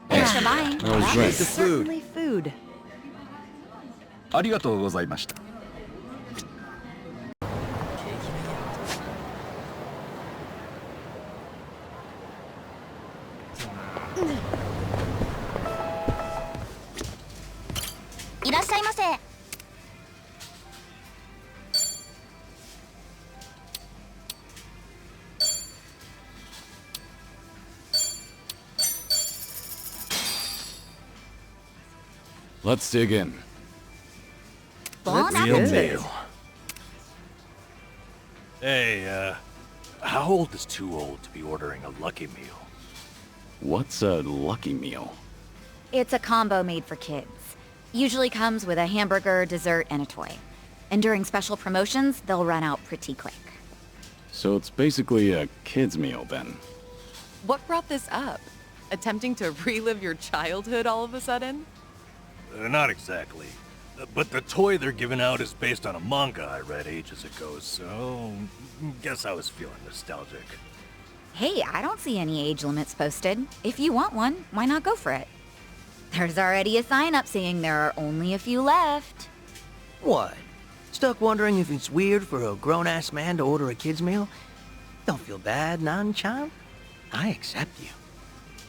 Thanks for buying. That was That great. is certainly food. ありがとうございました。いらっしゃいませ。Let's dig in. Bon Real appetit. meal. Hey, how old is too old to be ordering a lucky meal? What's a lucky meal? It's a combo made for kids. Usually comes with a hamburger, dessert, and a toy. And during special promotions, they'll run out pretty quick. So it's basically a kid's meal then. What brought this up? Attempting to relive your childhood all of a sudden? Not exactly. But the toy they're giving out is based on a manga I read ages ago, so guess I was feeling nostalgic. Hey, I don't see any age limits posted. If you want one, why not go for it? There's already a sign up saying there are only a few left. What? Stuck wondering if it's weird for a grown-ass man to order a kid's meal? Don't feel bad, Nan-chan. I accept you.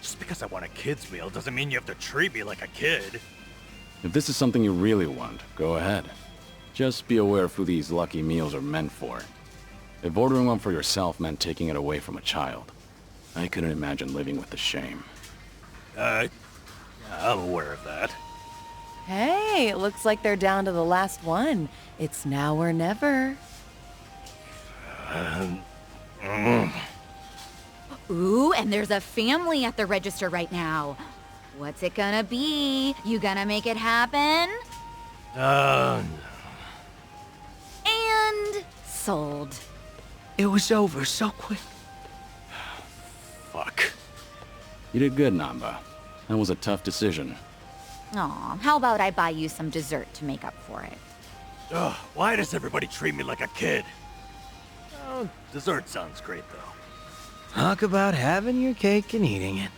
Just because I want a kid's meal doesn't mean you have to treat me like a kid. If this is something you really want, go ahead. Just be aware of who these lucky meals are meant for. If ordering one for yourself meant taking it away from a child, I couldn't imagine living with the shame. I'm aware of that. Hey, it looks like they're down to the last one. It's now or never. Ooh, and there's a family at the register right now. What's it gonna be? You gonna make it happen? And sold. It was over so quick. Fuck. You did good, Nanba. That was a tough decision. Aw, how about I buy you some dessert to make up for it? Ugh, why does everybody treat me like a kid? Oh, dessert sounds great, though. Talk about having your cake and eating it.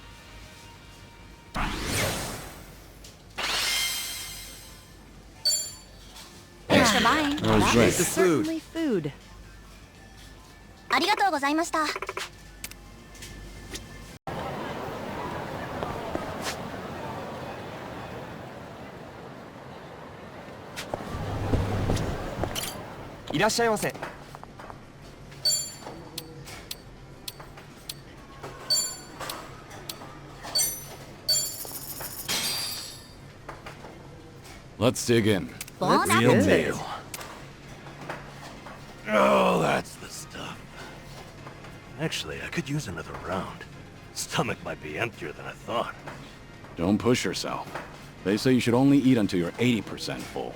Thanks for buying. That was That great. is certainly food. ありがとうございました。いらっしゃいませ。Let's dig in. Bon Real appetit. meal. Oh, that's the stuff. Actually, I could use another round. Stomach might be emptier than I thought. Don't push yourself. They say you should only eat until you're 80% full.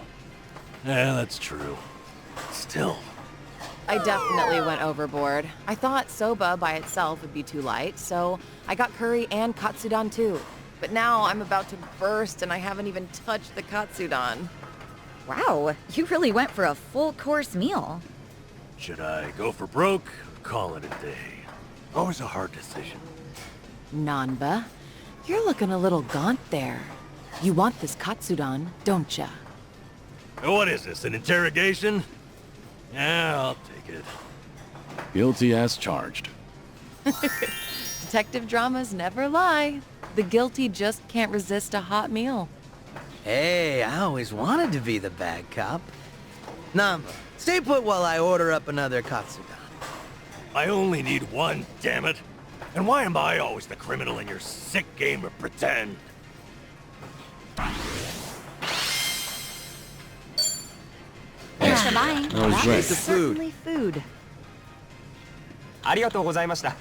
Yeah, that's true. Still. I definitely went overboard. I thought soba by itself would be too light, so I got curry and katsudon too. But now I'm about to burst and I haven't even touched the katsudon. Wow, you really went for a full course meal. Should I go for broke or call it a day? Always a hard decision. Nanba, you're looking a little gaunt there. You want this katsudon, don't ya? What is this, an interrogation? Yeah, I'll take it. Guilty as charged. Detective dramas never lie. The guilty just can't resist a hot meal. Hey, I always wanted to be the bad cop. Nanba, stay put while I order up another katsudon. I only need one, damn it. And why am I always the criminal in your sick game of pretend? Thanks for buying. That was That great. is certainly food. ありがとうございました。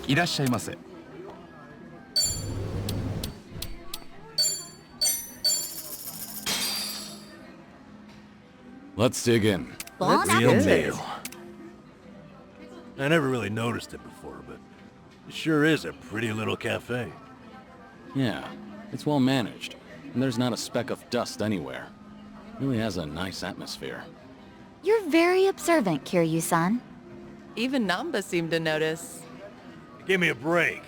いらっしゃいませ。Let's dig in. Bon Real appetit. meal. I never really noticed it before, but it sure is a pretty little cafe. Yeah, it's well managed, and there's not a speck of dust anywhere. Really has a nice atmosphere. You're very observant, Kiryu-san. Even Nanba seemed to notice. Give me a break.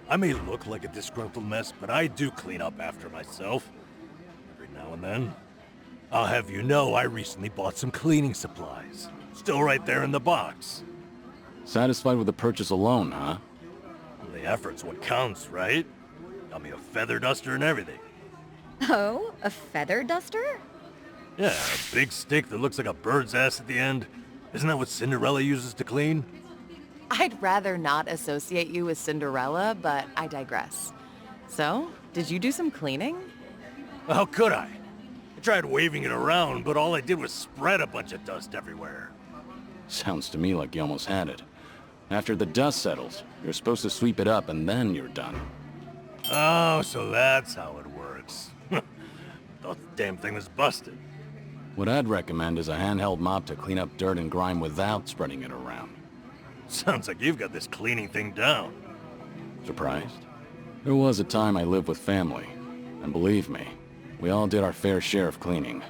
I may look like a disgruntled mess, but I do clean up after myself. Every now and then. I'll have you know I recently bought some cleaning supplies. Still right there in the box. Satisfied with the purchase alone, huh? The effort's what counts, right? Got me a feather duster and everything. Oh, a feather duster? Yeah, a big stick that looks like a bird's ass at the end. Isn't that what Cinderella uses to clean? I'd rather not associate you with Cinderella, but I digress. So, did you do some cleaning? How could I? I tried waving it around, but all I did was spread a bunch of dust everywhere. Sounds to me like you almost had it. After the dust settles, you're supposed to sweep it up and then you're done. Oh, so that's how it works. Thought the damn thing was busted. What I'd recommend is a handheld mop to clean up dirt and grime without spreading it around. Sounds like you've got this cleaning thing down. Surprised? There was a time I lived with family, and believe me, we all did our fair share of cleaning.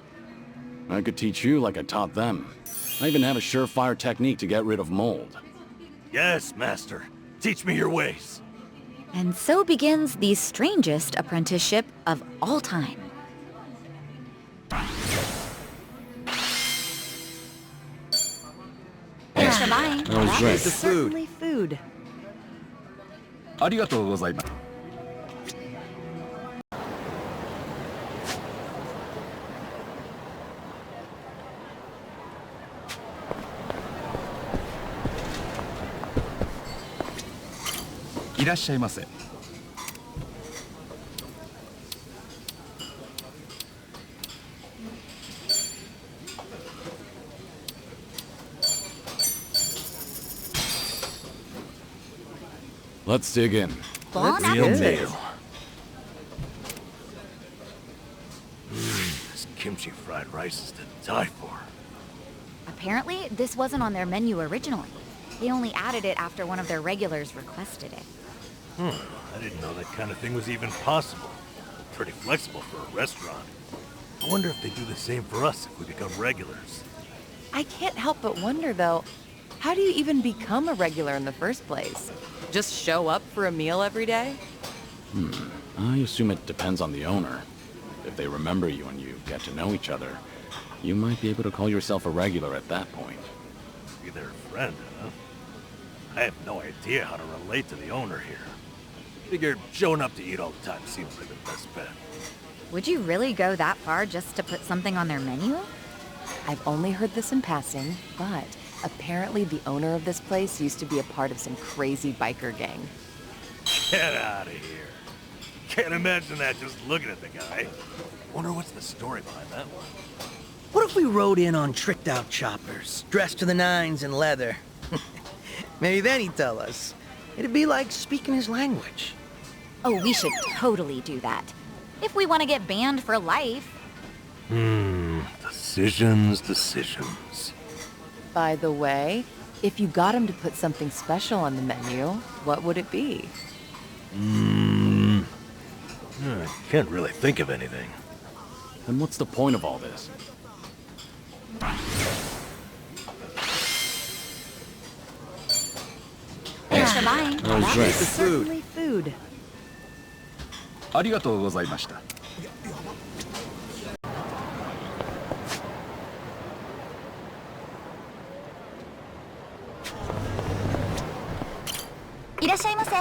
I could teach you like I taught them. I even have a surefire technique to get rid of mold. Yes, master. Teach me your ways. And so begins the strangest apprenticeship of all time. Thanks for buying. That was great. Certainly food. ありがとうございます。いらっしゃいませ。Let's dig in. Bon Real appetit. meal. This kimchi fried rice is to die for. Apparently, this wasn't on their menu originally. They only added it after one of their regulars requested it. I didn't know that kind of thing was even possible. Pretty flexible for a restaurant. I wonder if they do the same for us if we become regulars. I can't help but wonder, though, how do you even become a regular in the first place? Just show up for a meal every day? I assume it depends on the owner. If they remember you and you get to know each other, you might be able to call yourself a regular at that point. Be their friend, huh? I have no idea how to relate to the owner here. Figure showing up to eat all the time seems like the best bet. Would you really go that far just to put something on their menu? I've only heard this in passing, but apparently the owner of this place used to be a part of some crazy biker gang. Get out of here. Can't imagine that just looking at the guy. Wonder what's the story behind that one. What if we rode in on tricked-out choppers, dressed to the nines in leather? Maybe then he'd tell us. It'd be like speaking his language. Oh, we should totally do that. If we want to get banned for life. Decisions. By the way, if you got him to put something special on the menu, what would it be? I can't really think of anything. Then what's the point of all this? Thanks for buying. That was great. Certainly food. ありがとうございました。いらっしゃいませ。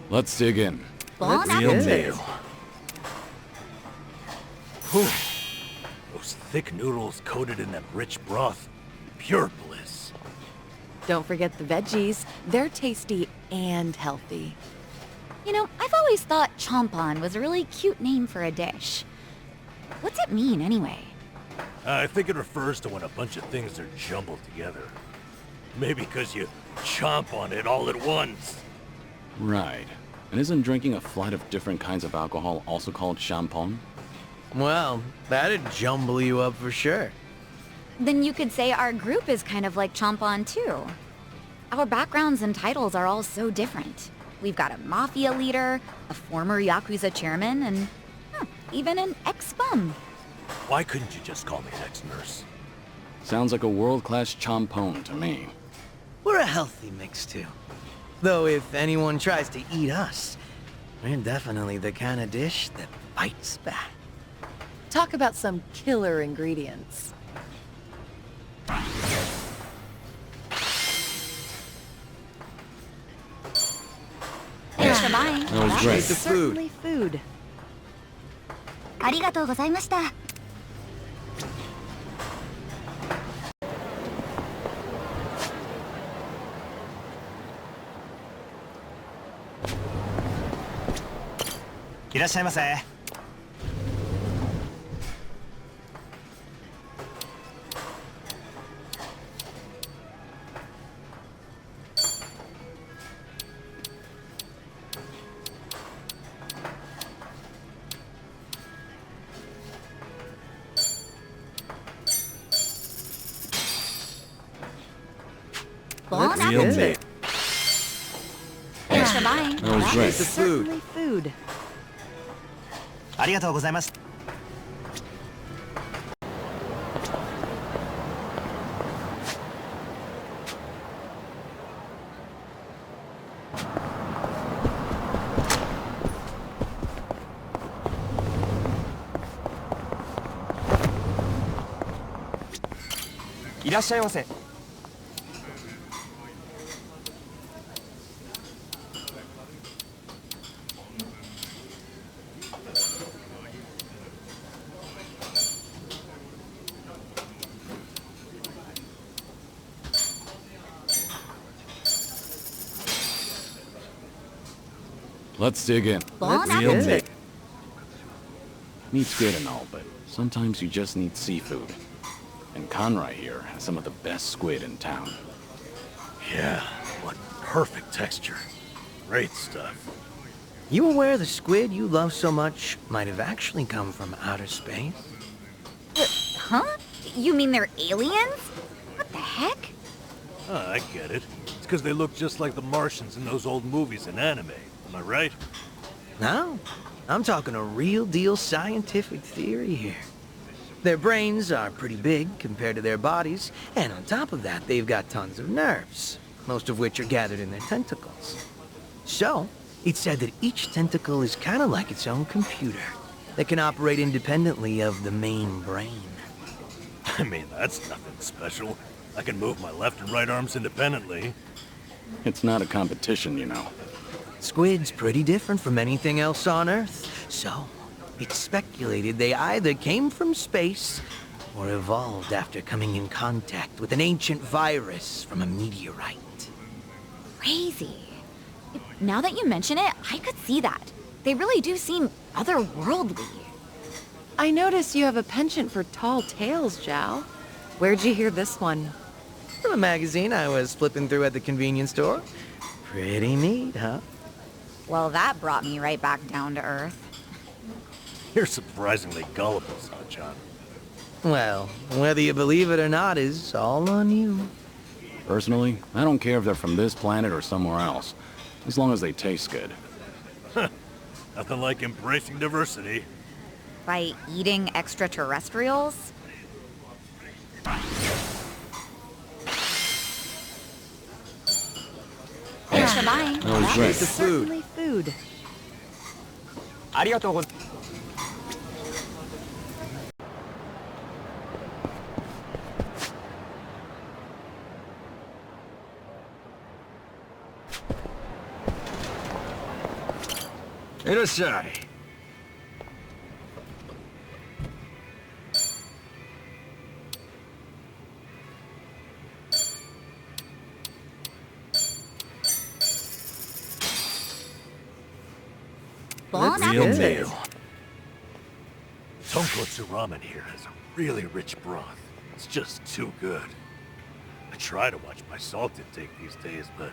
Let's dig in. Bon Real appetit. meal. Whew. Those thick noodles coated in that rich broth. Pure bliss. Don't forget the veggies. They're tasty and healthy. You know, I've always thought chompon was a really cute name for a dish. What's it mean, anyway? I think it refers to when a bunch of things are jumbled together. Maybe because you chomp on it all at once. Right. And isn't drinking a flight of different kinds of alcohol also called champon? Well, that'd jumble you up for sure. Then you could say our group is kind of like chompon, too. Our backgrounds and titles are all so different. We've got a mafia leader, a former Yakuza chairman, and even an ex-bum. Why couldn't you just call me ex-nurse? Sounds like a world-class champon to me. We're a healthy mix, too. Though if anyone tries to eat us, we're definitely the kind of dish that fights back. Talk about some killer ingredients. Thanks for buying. That was great. The food. Certainly food. ありがとうございました。いらっしゃいませ。Bon Real appetit. meat. Thanks for buying. That was great. The food. Certainly food. ありがとうございます。いらっしゃいませ。Let's dig in. Bon Real appetit. meat. Meat's good and all, but sometimes you just need seafood. And Conroy here has some of the best squid in town. Yeah, what perfect texture. Great stuff. You aware the squid you love so much might have actually come from outer space? Huh? You mean they're aliens? What the heck? I get it. It's because they look just like the Martians in those old movies and anime. Am I right? No, I'm talking a real deal scientific theory here. Their brains are pretty big compared to their bodies, and on top of that, they've got tons of nerves, most of which are gathered in their tentacles. So, it's said that each tentacle is kind of like its own computer that can operate independently of the main brain. I mean, that's nothing special. I can move my left and right arms independently. It's not a competition, you know. Squid's pretty different from anything else on Earth, so it's speculated they either came from space or evolved after coming in contact with an ancient virus from a meteorite. Crazy. Now that you mention it, I could see that. They really do seem otherworldly. I notice you have a penchant for tall tales, Zhao. Where'd you hear this one? From a magazine I was flipping through at the convenience store. Pretty neat, huh? Well, that brought me right back down to earth. You're surprisingly gullible, San-chan. Well, whether you believe it or not is all on you. Personally, I don't care if they're from this planet or somewhere else, as long as they taste good. Nothing like embracing diversity. By eating extraterrestrials? Thanks for buying. That was great. The food. Certainly food. ありがとうございます。いらっしゃい。Bon Real appetit. meal. Tonkotsu ramen here has a really rich broth. It's just too good. I try to watch my salt intake these days, but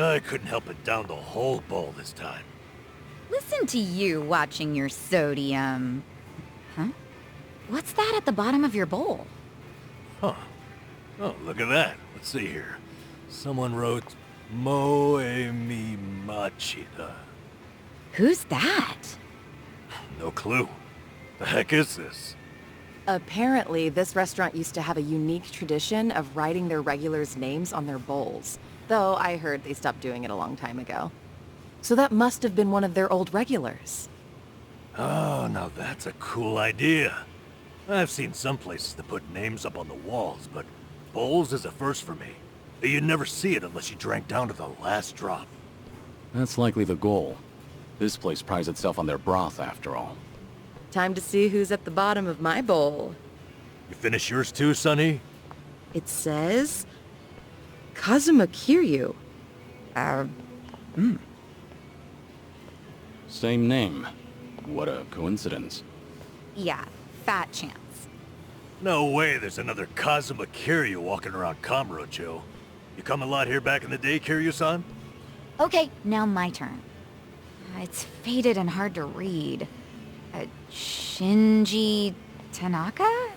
I couldn't help but down the whole bowl this time. Listen to you watching your sodium. Huh? What's that at the bottom of your bowl? Huh. Oh, look at that. Let's see here. Someone wrote Moe mi machida. Who's that? No clue. The heck is this? Apparently, this restaurant used to have a unique tradition of writing their regulars' names on their bowls. Though I heard they stopped doing it a long time ago. So that must have been one of their old regulars. Oh, now that's a cool idea. I've seen some places that put names up on the walls, but bowls is a first for me. You'd never see it unless you drank down to the last drop. That's likely the goal. This place prides itself on their broth, after all. Time to see who's at the bottom of my bowl. You finish yours too, Sonny? It says... Kazuma Kiryu. Same name. What a coincidence. Yeah, fat chance. No way there's another Kazuma Kiryu walking around Kamurocho. You come a lot here back in the day, Kiryu-san? Okay, now my turn. It's faded and hard to read. Shinji Tanaka?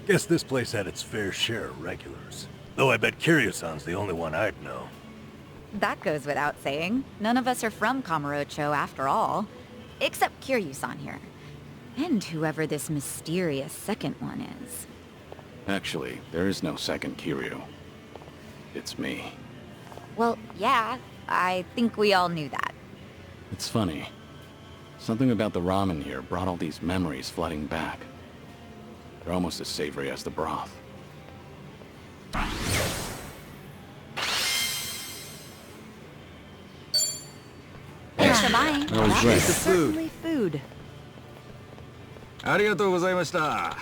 Guess this place had its fair share of regulars. Though I bet Kiryu-san's the only one I'd know. That goes without saying. None of us are from Kamurocho after all. Except Kiryu-san here. And whoever this mysterious second one is. Actually, there is no second Kiryu. It's me. Well, yeah, I think we all knew that. It's funny. Something about the ramen here brought all these memories flooding back. They're almost as savory as the broth. Thanks for buying. That was great. Certainly food. ありがとうございました。